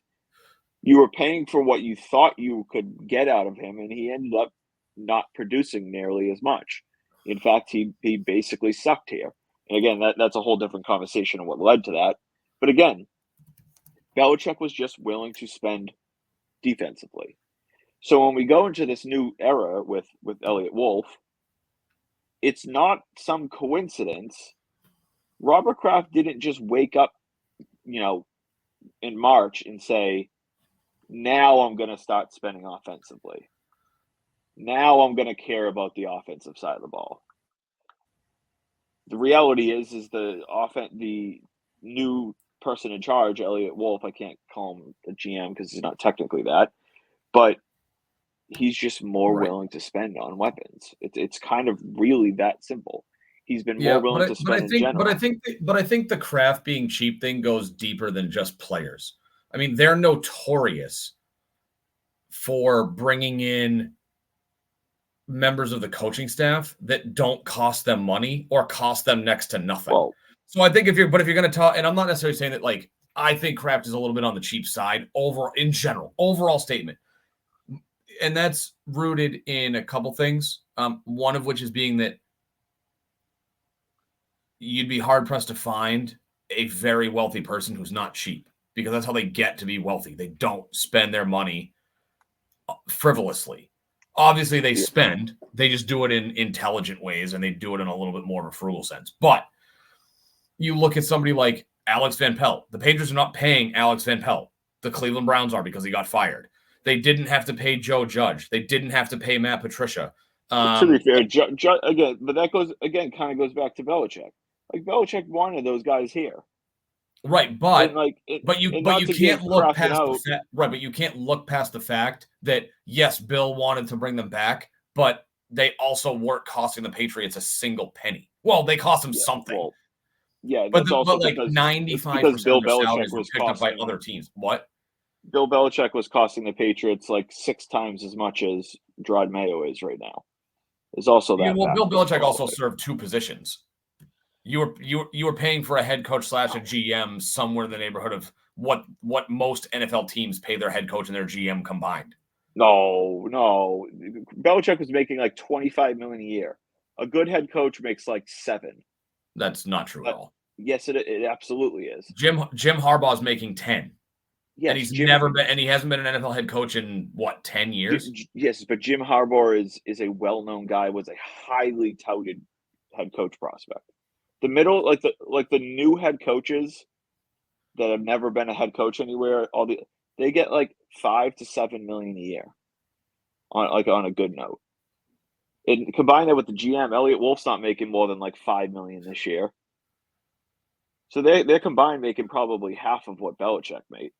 You were paying for what you thought you could get out of him, and he ended up not producing nearly as much. In fact, he basically sucked here. And again, that's a whole different conversation of what led to that. But again, Belichick was just willing to spend defensively. So when we go into this new era with Elliott Wolf, it's not some coincidence. Robert Kraft didn't just wake up, in March and say, now I'm going to start spending offensively. Now I'm going to care about the offensive side of the ball. The reality is the new person in charge, Elliott Wolf, I can't call him the GM because he's not technically that, but he's just more willing to spend on weapons. It's kind of really that simple. He's been more willing to spend in general. But I think the Kraft being cheap thing goes deeper than just players. I mean, they're notorious for bringing in members of the coaching staff that don't cost them money or cost them next to nothing. Well, so I think if you're going to talk, and I'm not necessarily saying that, like, I think Kraft is a little bit on the cheap side overall statement. And that's rooted in a couple things. One of which is being that you'd be hard pressed to find a very wealthy person who's not cheap, because that's how they get to be wealthy. They don't spend their money frivolously. Obviously, they spend. They just do it in intelligent ways, and they do it in a little bit more of a frugal sense. But you look at somebody like Alex Van Pelt. The Patriots are not paying Alex Van Pelt. The Cleveland Browns are, because he got fired. They didn't have to pay Joe Judge. They didn't have to pay Matt Patricia. To be fair, again, but that kind of goes back to Belichick. Like Belichick wanted those guys here, right? But you can't look past the fact that yes, Bill wanted to bring them back, but they also weren't costing the Patriots a single penny. Well, they cost them something. Well, yeah, but like 95% of their salaries were picked up by other teams. What? Bill Belichick was costing the Patriots like 6 times as much as Gerard Mayo is right now. There's also that. Well, Bill Belichick also served 2 positions. You were paying for a head coach / a GM somewhere in the neighborhood of what most NFL teams pay their head coach and their GM combined. No. Belichick was making like $25 million a year. A good head coach makes like 7. That's not true at all. Yes, it absolutely is. Jim Harbaugh's making 10. Yes, and he hasn't been an NFL head coach in 10 years. Yes, but Jim Harbaugh is a well-known guy. Was a highly touted head coach prospect. The middle, like the new head coaches that have never been a head coach anywhere, they get like $5 to $7 million a year on a good note. And combine that with the GM, Elliott Wolf's not making more than like $5 million this year. So they're combined making probably half of what Belichick made.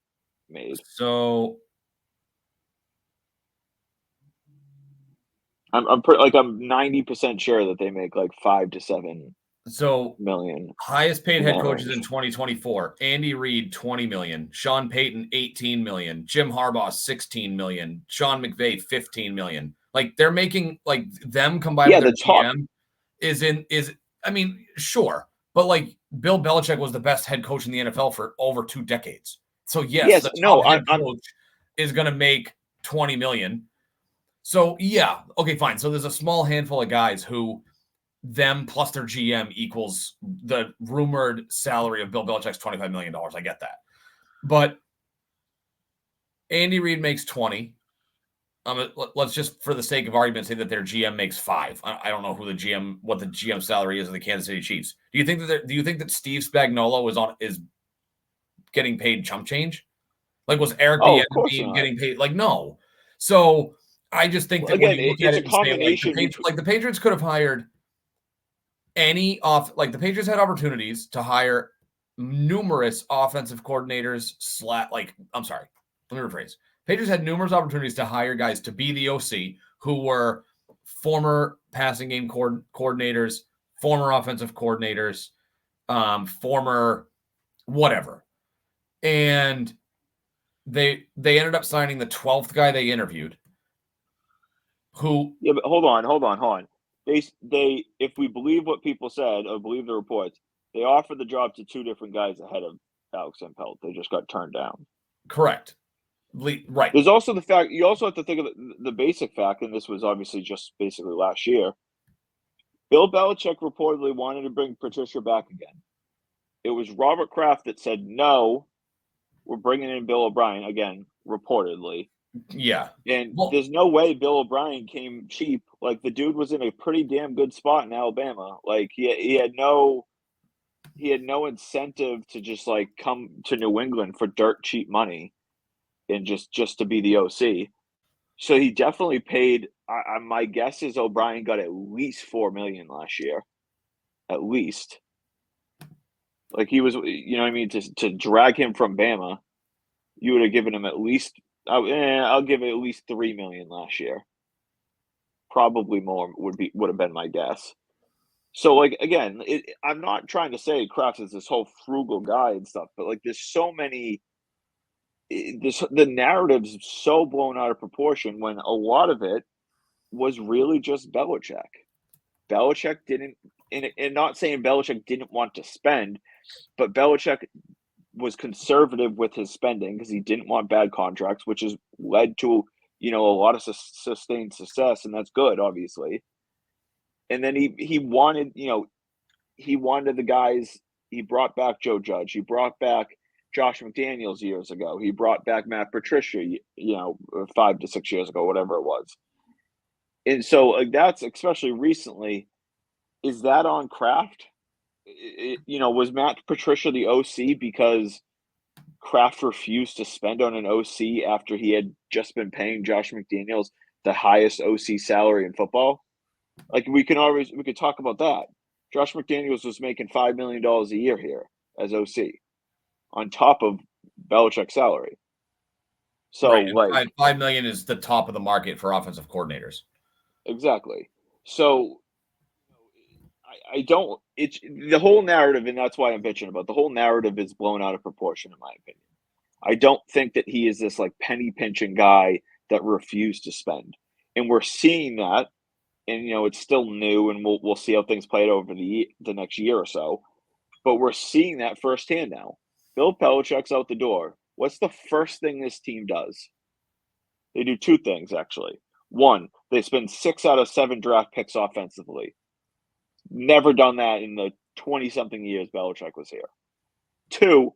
So I'm 90% sure that they make like $5 to $7 million. Highest paid head coaches in 2024: Andy Reid, $20 million; Sean Payton, $18 million; Jim Harbaugh, $16 million; Sean McVay, $15 million. Like they're making like them combined with their GM is I mean, sure, but like Bill Belichick was the best head coach in the NFL for over 2 decades. So yes, the top head coach is going to make $20 million. So yeah, okay, fine. So there's a small handful of guys who them plus their GM equals the rumored salary of Bill Belichick's $25 million. I get that, but Andy Reid makes 20. Let's just, for the sake of argument, say that their GM makes 5. I don't know what the GM salary is of the Kansas City Chiefs. Do you think that Steve Spagnuolo is getting paid chump change? Like, was Eric Bieniemy getting paid? Like, no. So I just think that when you look at it and say, like the Patriots could have hired the Patriots had opportunities to hire numerous offensive coordinators. I'm sorry, let me rephrase. Patriots had numerous opportunities to hire guys to be the OC who were former passing game coordinators, former offensive coordinators, former whatever. And they ended up signing the 12th guy they interviewed. Who? Yeah, but hold on. They if we believe what people said or believe the reports, they offered the job to two different guys ahead of Alex Impelt. They just got turned down. Correct. Right. There's also the fact you also have to think of the basic fact, and this was obviously just basically last year. Bill Belichick reportedly wanted to bring Patricia back again. It was Robert Kraft that said no. We're bringing in Bill O'Brien again, reportedly. Yeah. And there's no way Bill O'Brien came cheap. Like, the dude was in a pretty damn good spot in Alabama. Like, he had no incentive to just like come to New England for dirt cheap money and just to be the OC. So he definitely paid. My guess is O'Brien got at least $4 million last year, at least. Like, he was, you know what I mean, to drag him from Bama, you would have given him at least. I'll give it at least $3 million last year. Probably more would have been my guess. So, like, again, I'm not trying to say Kraft is this whole frugal guy and stuff, but like, there's so many. The narrative's so blown out of proportion when a lot of it was really just Belichick. Belichick didn't, and not saying Belichick didn't want to spend, but Belichick was conservative with his spending because he didn't want bad contracts, which has led to, a lot of sustained success, and that's good, obviously. And then he wanted, he wanted the guys. He brought back Joe Judge. He brought back Josh McDaniels years ago. He brought back Matt Patricia, 5 to 6 years ago, whatever it was. And so, like, that's especially recently. Is that on Kraft? Was Matt Patricia the OC because Kraft refused to spend on an OC after he had just been paying Josh McDaniels the highest OC salary in football? Like, we could talk about that. Josh McDaniels was making $5 million a year here as OC on top of Belichick's salary. So, right. like, $5 million is the top of the market for offensive coordinators. Exactly. So I don't. It's the whole narrative, and that's why I'm bitching about the whole narrative is blown out of proportion, in my opinion. I don't think that he is this like penny pinching guy that refused to spend, and we're seeing that. And it's still new, and we'll see how things play out over the next year or so. But we're seeing that firsthand now. Bill Belichick's out the door. What's the first thing this team does? They do two things, actually. One, they spend 6 out of 7 draft picks offensively. Never done that in the 20-something years Belichick was here. 2,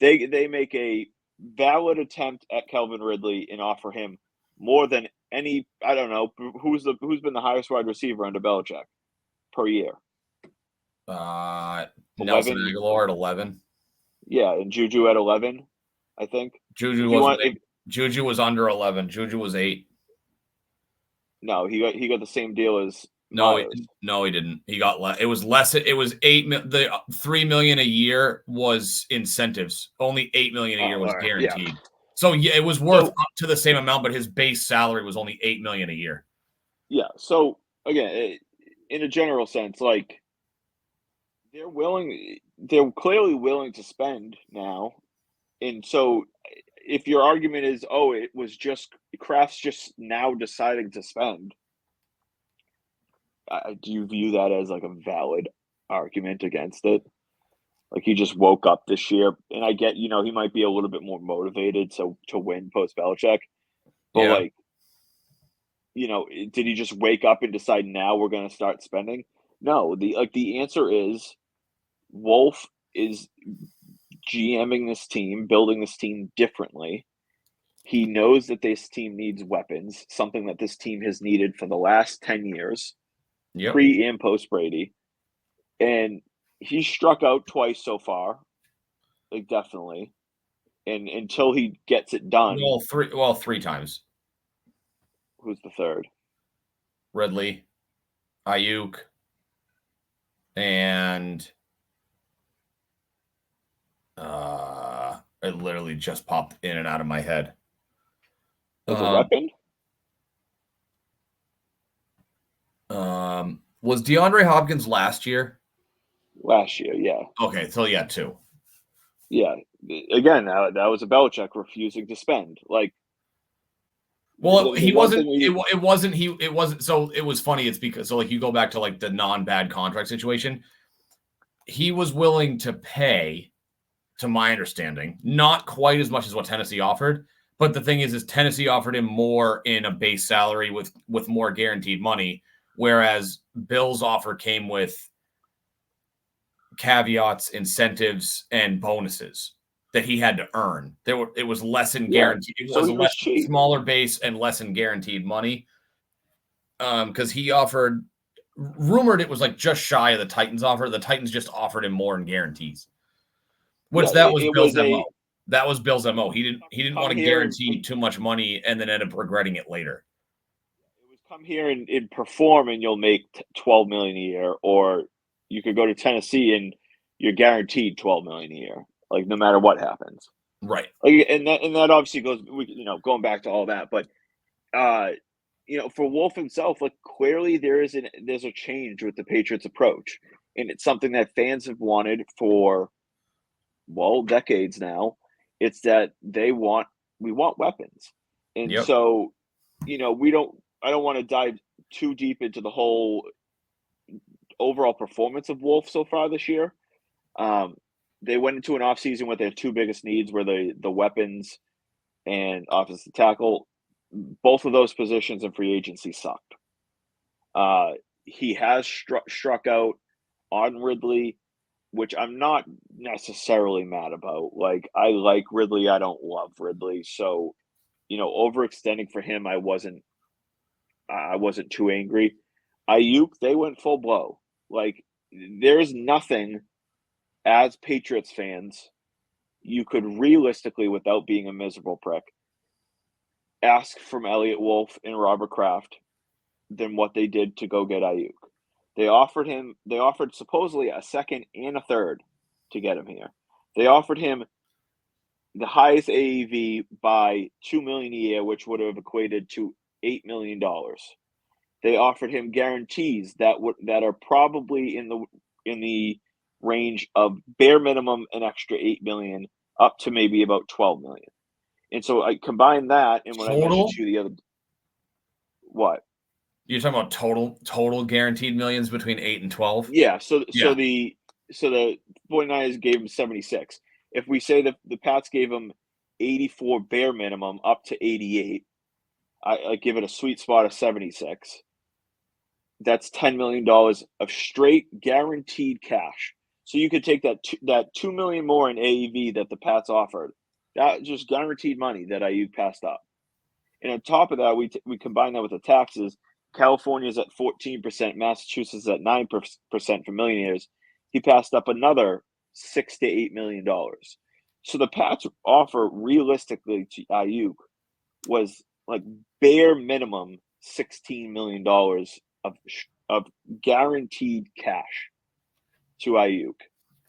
they make a valid attempt at Calvin Ridley and offer him more than any. I don't know who's been the highest wide receiver under Belichick per year. Nelson Aguilar at 11. Yeah, and Juju at 11, I think. Juju was under 11. Juju was 8. No, he got the same deal as No, he didn't. He got less. It was less. It was 8. The $3 million a year was incentives. Only $8 million a year was guaranteed. Yeah. So yeah, it was worth up to the same amount, but his base salary was only $8 million a year. Yeah. So again, in a general sense, like, they're clearly willing to spend now, and so if your argument is, it was just Kraft's just now deciding to spend, do you view that as like a valid argument against it? Like, he just woke up this year, and I get, he might be a little bit more motivated to win post Belichick, but did he just wake up and decide now we're going to start spending? No, the answer is Wolf is GMing this team, building this team differently. He knows that this team needs weapons, something that this team has needed for the last 10 years, pre and post Brady. And he struck out twice so far, like, definitely. And until he gets it done. Three times. Who's the third? Ridley, Ayuk, and it literally just popped in and out of my head. As a weapon? Was DeAndre Hopkins last year? Last year, yeah. Okay, so yeah, 2. Yeah. Again, that was a Belichick refusing to spend. Like, well, the he one wasn't. thing we It wasn't. It wasn't. So it was funny. It's because so like you go back to like the non-bad contract situation. He was willing to pay, to my understanding, not quite as much as what Tennessee offered. But the thing is Tennessee offered him more in a base salary with more guaranteed money, whereas Bill's offer came with caveats, incentives, and bonuses that he had to earn. It was less in yeah. guaranteed. It So was he a was less cheap. smaller base and less in guaranteed money. Because he offered, rumored it was like just shy of the Titans offer. The Titans just offered him more in guarantees, which Yeah, that was it Bill's was MO. That was Bill's MO. He didn't come want to here guarantee too much money and then end up regretting it later. it was come here and perform and you'll make 12 million a year, or you could go to Tennessee and you're guaranteed 12 million a year, like no matter what happens. Right. Like, and that obviously goes, going back to all that, but uh, for Wolf himself, like clearly there's a change with the Patriots approach, and it's something that fans have wanted for decades now. It's that we want weapons, and Yep. so I don't want to dive too deep into the whole overall performance of Wolf so far this year. Um, they went into an offseason with their two biggest needs were the weapons and offensive tackle. Both of those positions in free agency sucked. Uh, he has struck out on Ridley, which I'm not necessarily mad about. Like, I like Ridley, I don't love Ridley. So, overextending for him, I wasn't too angry. Ayuk, they went full blow. Like, there's nothing as Patriots fans you could realistically, without being a miserable prick, ask from Elliott Wolf and Robert Kraft than what they did to go get Ayuk. They offered supposedly a second and a third to get him here. They offered him the highest AAV by 2 million a year, which would have equated to $8 million. They offered him guarantees that are probably in the range of bare minimum an extra 8 million up to maybe about 12 million. And so I combine that, and when I mentioned Total? to you the other what? You're talking about total guaranteed millions between 8 and 12? Yeah, Yeah. the 49ers gave him 76. If we say that the Pats gave him 84 bare minimum up to 88, I give it a sweet spot of 76. That's $10 million of straight guaranteed cash. So you could take that 2 million more in AEV that the Pats offered. That just guaranteed money that IU passed up. And on top of that, we combine that with the taxes. California's at 14%, Massachusetts at 9% for millionaires. He passed up another $6 to $8 million. So the Pats offer realistically to Ayuk was like bare minimum $16 million of guaranteed cash to Ayuk.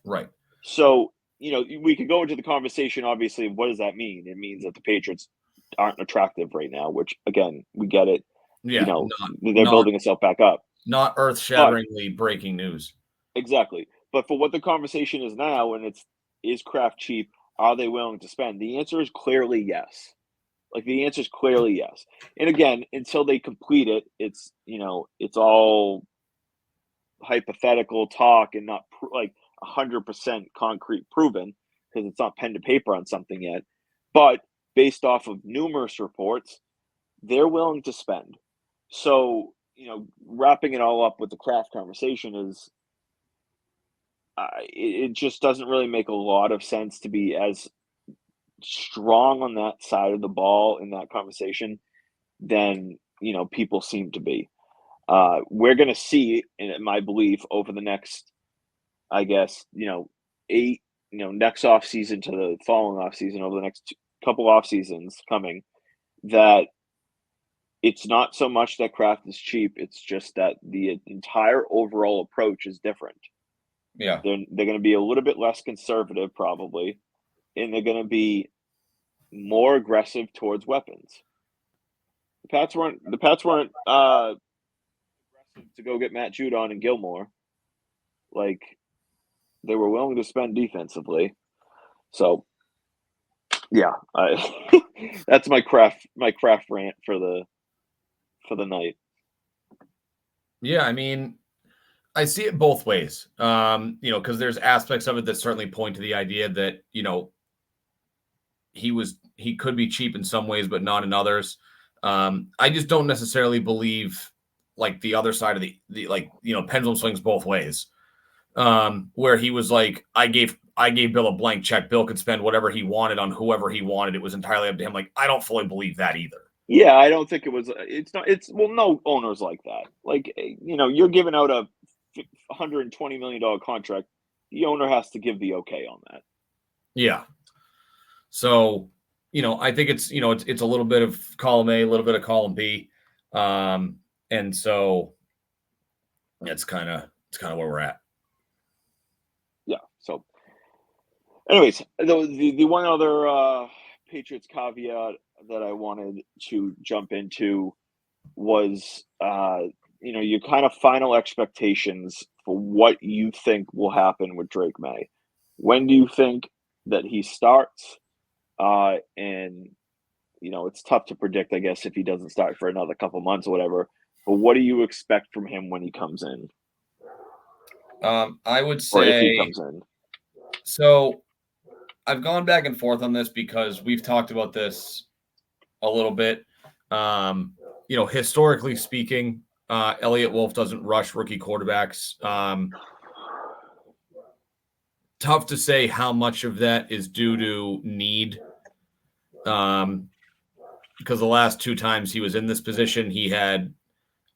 Right. So we could go into the conversation. Obviously, what does that mean? It means that the Patriots aren't attractive right now, which again, we get it. Yeah. They're building itself back up. Not But earth-shatteringly breaking news. exactly. But for what the conversation is now, and is Kraft cheap? Are they willing to spend? The answer is clearly yes. Like the answer is clearly yes. And again, until they complete it, it's all hypothetical talk and not like 100% concrete proven because it's not pen to paper on something yet. But based off of numerous reports, they're willing to spend. So, wrapping it all up with the Kraft conversation is it just doesn't really make a lot of sense to be as strong on that side of the ball in that conversation than, people seem to be. We're going to see, in my belief, over the next, I guess, eight, next off season to the following off season, over the next couple off seasons coming, that it's not so much that Kraft is cheap. It's just that the entire overall approach is different. Yeah. They're going to be a little bit less conservative, probably, and they're going to be more aggressive towards weapons. The Pats weren't aggressive to go get Matt Judon and Gilmore. Like, they were willing to spend defensively. So, yeah, that's my Kraft rant for the night. Yeah, I mean, I see it both ways. Because there's aspects of it that certainly point to the idea that, he could be cheap in some ways, but not in others. I just don't necessarily believe like the other side of the pendulum swings both ways. Where he was like, I gave Bill a blank check. Bill could spend whatever he wanted on whoever he wanted. It was entirely up to him. Like, I don't fully believe that either. Yeah, I don't think it was. No owners like that. Like, you're giving out a $120 million contract. The owner has to give the okay on that. Yeah. So, I think it's a little bit of column A, a little bit of column B, and so it's kind of where we're at. Yeah. So, anyways, the one other Patriots caveat that I wanted to jump into was, your kind of final expectations for what you think will happen with Drake May. When do you think that he starts? And it's tough to predict, I guess, if he doesn't start for another couple months or whatever. But what do you expect from him when he comes in? I would Or if he say, comes in. so I've gone back and forth on this because we've talked about this a little bit. Historically speaking, Elliott Wolf doesn't rush rookie quarterbacks. Tough to say how much of that is due to need. Because the last two times he was in this position, he had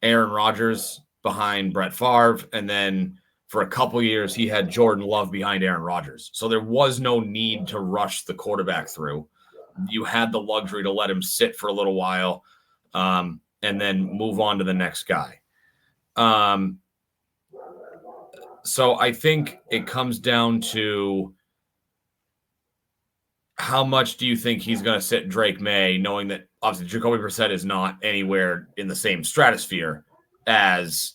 Aaron Rodgers behind Brett Favre, and then for a couple years, he had Jordan Love behind Aaron Rodgers. So there was no need to rush the quarterback through. You had the luxury to let him sit for a little while, and then move on to the next guy. So I think it comes down to how much do you think he's going to sit Drake May, knowing that obviously Jacoby Brissett is not anywhere in the same stratosphere as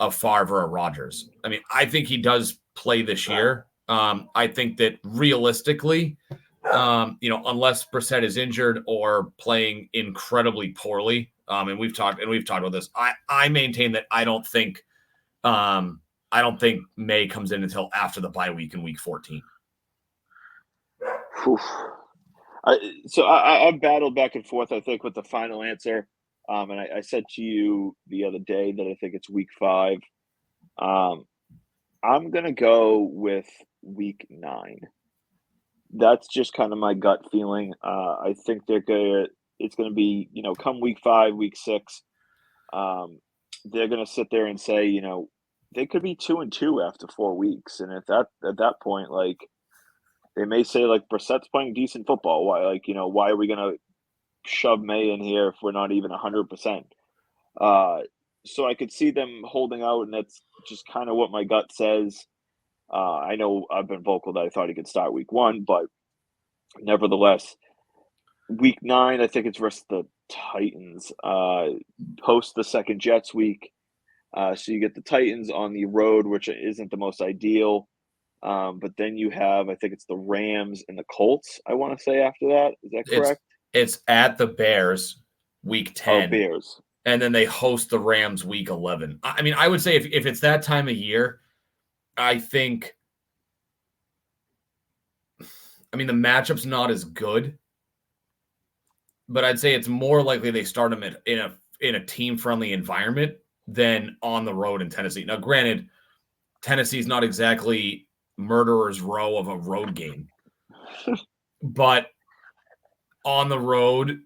a Favre or a Rodgers. I mean, I think he does play this year. I think that realistically, unless Brissett is injured or playing incredibly poorly, and we've talked about this, I maintain that I don't think May comes in until after the bye week in week 14. I battled back and forth, I think, with the final answer. And I said to you the other day that I think it's week 5. I'm going to go with week 9. That's just kind of my gut feeling. I think it's going to be, come week 5, week 6, they're going to sit there and say, they could be 2-2 after 4 weeks. And at that point, like, they may say, like, Brissett's playing decent football. Why are we going to shove May in here if we're not even 100%? So I could see them holding out, and that's just kind of what my gut says. I know I've been vocal that I thought he could start week 1, but nevertheless, week 9, I think it's versus the Titans. Post the second Jets week. So you get the Titans on the road, which isn't the most ideal. But then you have, I think it's the Rams and the Colts, I want to say, after that. Is that correct? It's at the Bears week 10. Oh, Bears. And then they host the Rams week 11. I mean, I would say if it's that time of year, I think, the matchup's not as good. But I'd say it's more likely they start them in a team-friendly environment than on the road in Tennessee. Now, granted, Tennessee's not exactly murderer's row of a road game. But on the road,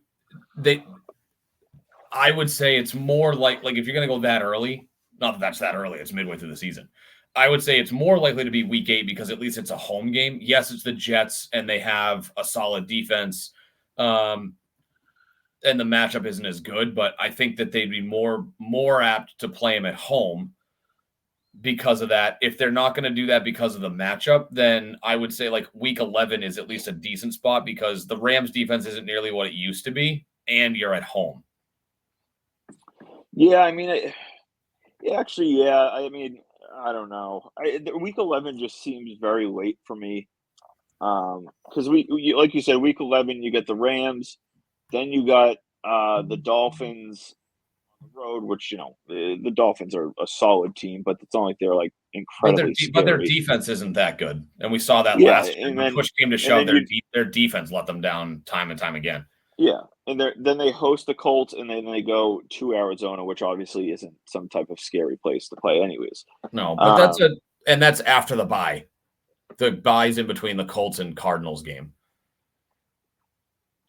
I would say it's more like if you're going to go that early, not that that's that early, it's midway through the season. I would say it's more likely to be week 8 because at least it's a home game. Yes, it's the Jets and they have a solid defense. And the matchup isn't as good, but I think that they'd be more apt to play them at home because of that. If they're not going to do that because of the matchup, then I would say like week 11 is at least a decent spot because the Rams defense isn't nearly what it used to be, and you're at home. Yeah, I mean, Yeah, actually, yeah. I mean, I don't know. Week 11 just seems very late for me. Because like you said, week 11, you get the Rams, then you got the Dolphins on the road, which the Dolphins are a solid team, but it's not like they're like incredibly But their scary. defense isn't that good, and we saw that Yeah, last year. and When then push came to and shove, then you their defense let them down time and time again. yeah, and then they host the Colts, and then they go to Arizona, which obviously isn't some type of scary place to play, anyways. No, but Um, that's after the bye. The bye's in between the Colts and Cardinals game.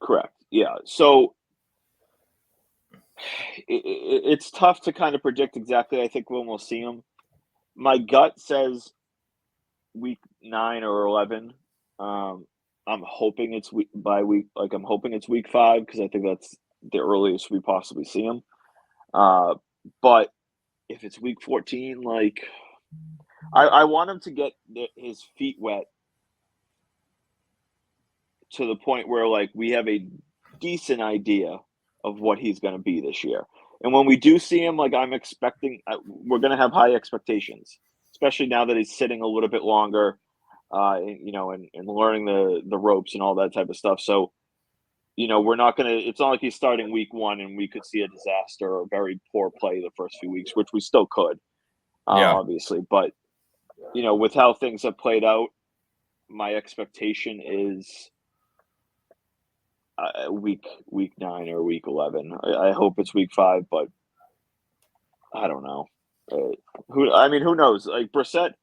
Correct. Yeah. So it's tough to kind of predict exactly. I think when we'll see them. My gut says week 9 or 11. Um, I'm hoping it's I'm hoping it's week 5 because I think that's the earliest we possibly see him. But if it's week 14, like I want him to get his feet wet to the point where like we have a decent idea of what he's going to be this year. And when we do see him, like I'm expecting, we're going to have high expectations, especially now that he's sitting a little bit longer, and learning the ropes and all that type of stuff. So, we're not going to. It's not like he's starting week 1 and we could see a disaster or very poor play the first few weeks, which we still could, Yeah. obviously. But with how things have played out, my expectation is week 9 or week 11. I hope it's week 5, but I don't know. Who knows? Like Brissett,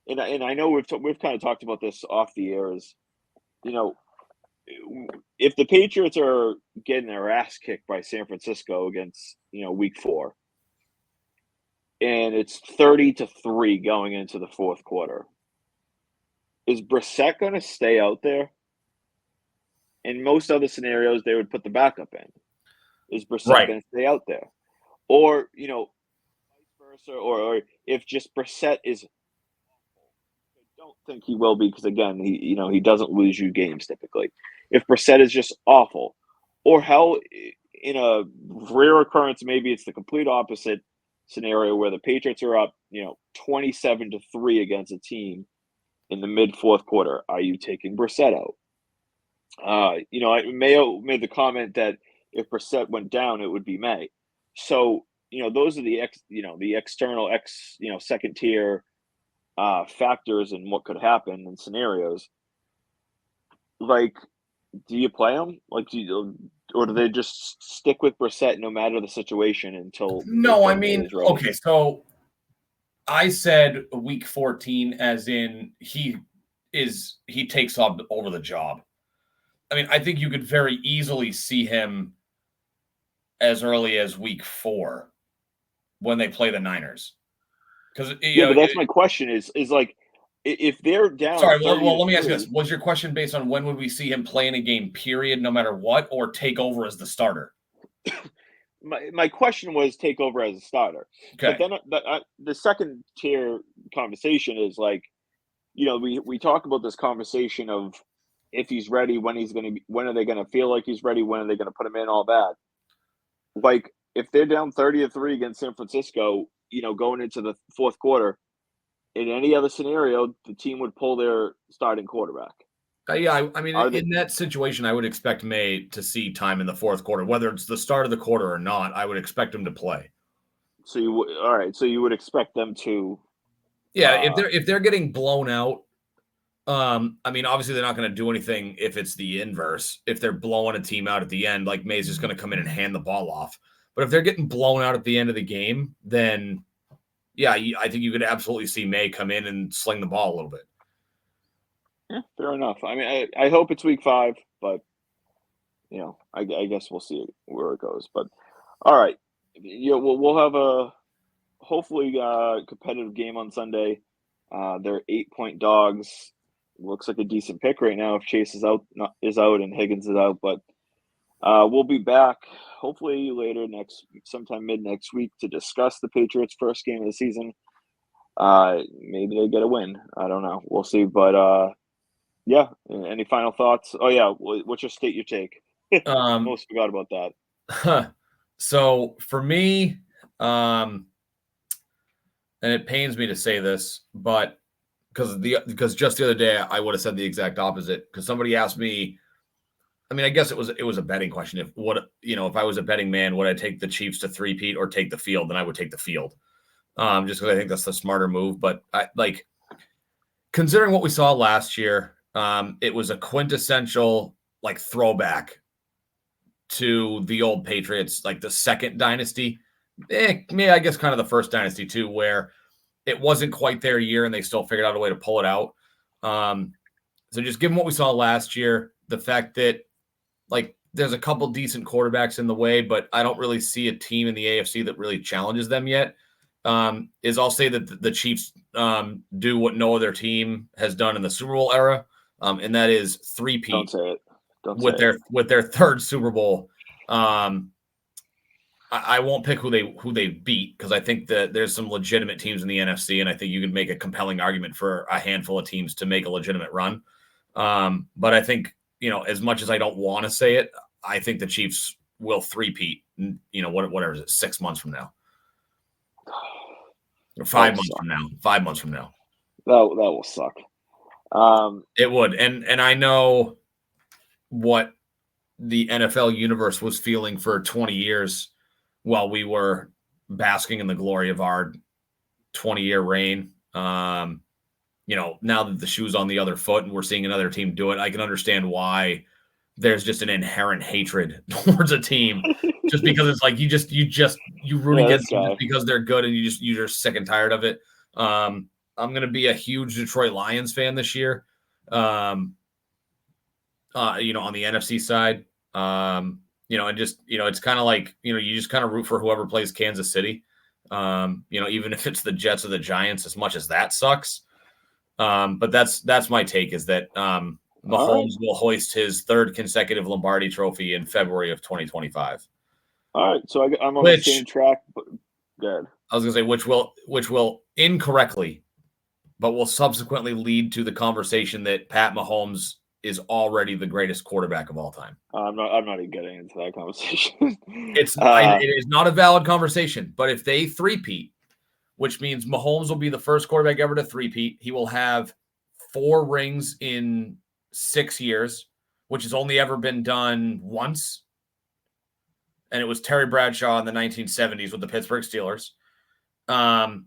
and I know we've kind of talked about this off the air. Is you know if the Patriots are getting their ass kicked by San Francisco against week 4, and it's 30-3 going into the fourth quarter, is Brissett going to stay out there? In most other scenarios, they would put the backup in. Is Brissett Right. going to stay out there? Or, vice versa, or if just Brissett is awful. I don't think he will be because again, he doesn't lose you games typically. If Brissett is just awful, or hell, in a rare occurrence, maybe it's the complete opposite scenario where the Patriots are up, 27-3 against a team in the mid fourth quarter. Are you taking Brissett out? Mayo made the comment that if Brissett went down, it would be May. So, those are the external second tier factors and what could happen in scenarios. Like, do you play them? Like, or do they just stick with Brissett no matter the situation until they No, I think that mean, he's ready? okay, so I said week 14 as in he takes over the job. I mean, I think you could very easily see him as early as week 4 when they play the Niners. Because Yeah, but that's my question. Is like if they're down sorry, 30 well, to let me ask you this: 3, was your question based on when would we see him play in a game, period, no matter what, or take over as the starter? my question was take over as a starter. But Okay, then the second tier conversation is like, we talk about this conversation of if he's ready, when are they going to feel like he's ready, when are they going to put him in, all that. Like if they're down 30-3 against San Francisco, going into the fourth quarter, in any other scenario, the team would pull their starting quarterback. yeah, I mean, Are they? in that situation, I would expect May to see time in the fourth quarter, whether it's the start of the quarter or not. I would expect him to play. So all right. So you would expect them to. Yeah, if they're getting blown out, I mean, obviously they're not going to do anything if it's the inverse. If they're blowing a team out at the end, like May's just going to come in and hand the ball off. But if they're getting blown out at the end of the game, then yeah, I think you could absolutely see May come in and sling the ball a little bit. Yeah, fair enough. I mean, I hope it's week 5, but I guess we'll see where it goes. But all right, we'll have a hopefully competitive game on Sunday. They're 8-point dogs. Looks like a decent pick right now if Chase is out and Higgins is out. But we'll be back hopefully sometime mid next week to discuss the Patriots' first game of the season. Maybe they get a win. I don't know. We'll see. But yeah. Any final thoughts? Oh yeah. What's your state your take? Almost forgot about that. So for me, and it pains me to say this, but because just the other day I would have said the exact opposite. Because somebody asked me, I mean, I guess it was a betting question. If I was a betting man, would I take the Chiefs to three-peat or take the field? Then I would take the field, just because I think that's the smarter move. But considering what we saw last year, it was a quintessential throwback to the old Patriots, like the second dynasty. I guess kind of the first dynasty too, where it wasn't quite their year and they still figured out a way to pull it out. So just given what we saw last year, the fact that there's a couple decent quarterbacks in the way, but I don't really see a team in the AFC that really challenges them yet. I'll say that the Chiefs do what no other team has done in the Super Bowl era, and that is three-peat. Don't say it. With their third Super Bowl. I won't pick who they beat because I think that there's some legitimate teams in the NFC, and I think you could make a compelling argument for a handful of teams to make a legitimate run. But I think, as much as I don't want to say it, I think the Chiefs will three-peat, whatever is it, 6 months from now. Or 5 months from now. 5 months from now. That will suck. It would. And I know what the NFL universe was feeling for 20 years while we were basking in the glory of our 20-year reign. Now that the shoe's on the other foot and we're seeing another team do it, I can understand why there's just an inherent hatred towards a team just because it's like you root against them just because they're good and you're sick and tired of it. I'm going to be a huge Detroit Lions fan this year. On the NFC side, and just, it's kind of like, you just kind of root for whoever plays Kansas City. Even if it's the Jets or the Giants, as much as that sucks. But that's my take, is that Mahomes will hoist his third consecutive Lombardi trophy in February of 2025. All right. So I'm on the same track, but good. I was going to say, which will incorrectly, but will subsequently lead to the conversation that Pat Mahomes is already the greatest quarterback of all time. I'm not even getting into that conversation. It is not a valid conversation, but if they three-peat, which means Mahomes will be the first quarterback ever to three-peat, he will have 4 rings in 6 years, which has only ever been done once. And it was Terry Bradshaw in the 1970s with the Pittsburgh Steelers. And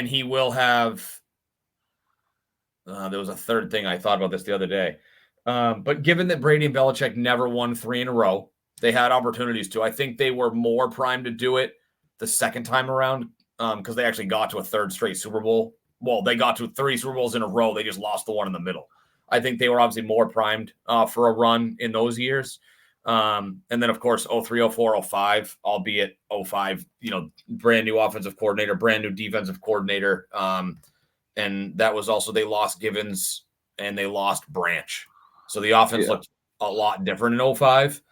he will have, there was a third thing I thought about this the other day. But given that Brady and Belichick never won 3 in a row, they had opportunities to. I think they were more primed to do it the second time around because they actually got to a third straight Super Bowl. Well, they got to 3 Super Bowls in a row. They just lost the one in the middle. I think they were obviously more primed for a run in those years. And then, of course, 03, 04, 05, albeit 05, brand new offensive coordinator, brand new defensive coordinator. And that was also, they lost Givens and they lost Branch. So the offense looked a lot different in 05.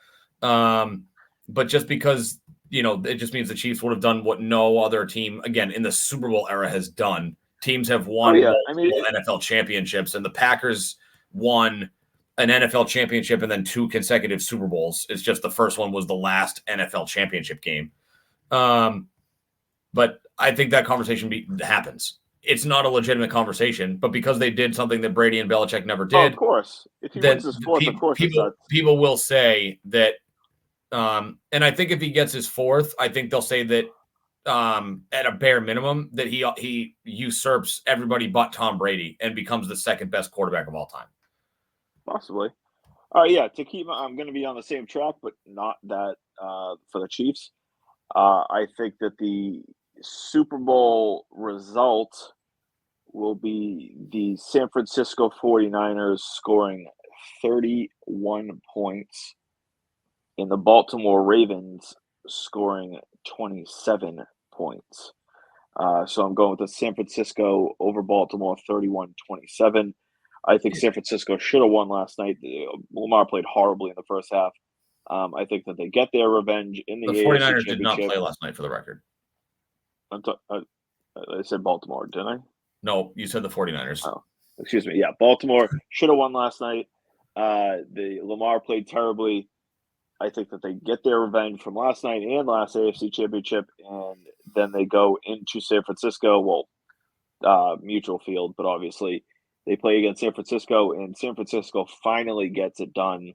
But just because, it just means the Chiefs would have done what no other team, again, in the Super Bowl era has done. Teams have won NFL championships, and the Packers won an NFL championship and then 2 consecutive Super Bowls. It's just the first one was the last NFL championship game. But I think that conversation happens. It's not a legitimate conversation, but because they did something that Brady and Belichick never did, of course, if he wins his 4th, of course, people will say that. And I think if he gets his 4th, I think they'll say that at a bare minimum that he usurps everybody but Tom Brady and becomes the second best quarterback of all time. Possibly. To keep, I'm going to be on the same track, but not that for the Chiefs. I think that the Super Bowl result will be the San Francisco 49ers scoring 31 points and the Baltimore Ravens scoring 27 points. So I'm going with the San Francisco over Baltimore 31-27. I think San Francisco should have won last night. Lamar played horribly in the first half. I think that they get their revenge in the 49ers did not play last night, for the record. I said Baltimore, didn't I? No, you said the 49ers. Oh, excuse me. Yeah, Baltimore should have won last night. The Lamar played terribly. I think that they get their revenge from last night and last AFC Championship, and then they go into San Francisco. Well, mutual field, but obviously they play against San Francisco, and San Francisco finally gets it done.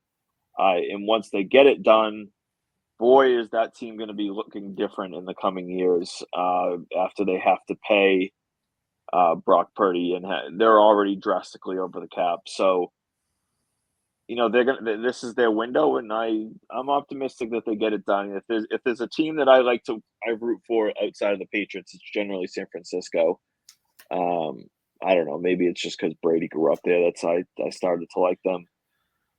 And once they get it done, boy, is that team going to be looking different in the coming years after they have to pay Brock Purdy, and they're already drastically over the cap. So, they're gonna. This is their window, and I'm optimistic that they get it done. If there's a team that I root for outside of the Patriots, it's generally San Francisco. I don't know. Maybe it's just because Brady grew up there. I started to like them.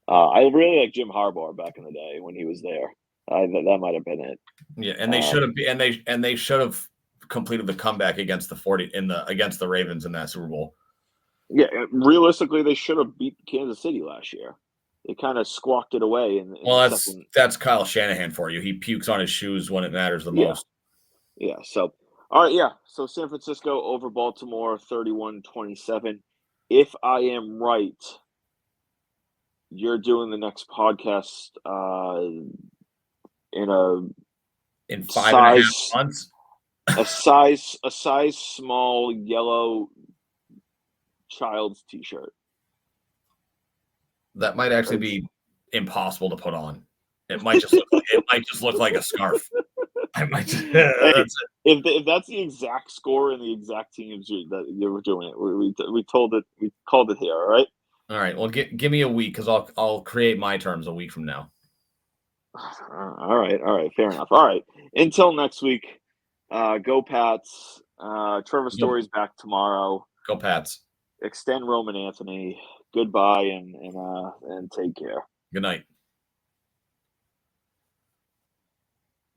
I really like Jim Harbaugh back in the day when he was there. That might have been it. Yeah, and they should have they should have completed the comeback against against the Ravens in that Super Bowl. Yeah, realistically, they should have beat Kansas City last year. They kind of squawked it away in the second. That's Kyle Shanahan for you. He pukes on his shoes when it matters the most. Yeah. So, all right. Yeah. So San Francisco over Baltimore, 31-27. If I am right, you're doing the next podcast in 5.5 months. a size small yellow child's t-shirt. That might actually be impossible to put on. It might just look like a scarf. I might just, if that's the exact score and the exact teams that you were doing it, we called it here. All right. All right. Well, give me a week because I'll create my terms a week from now. All right. Fair enough. All right. Until next week. Go Pats. Trevor Story's back tomorrow. Go Pats. Extend Roman Anthony. Goodbye and take care. Good night.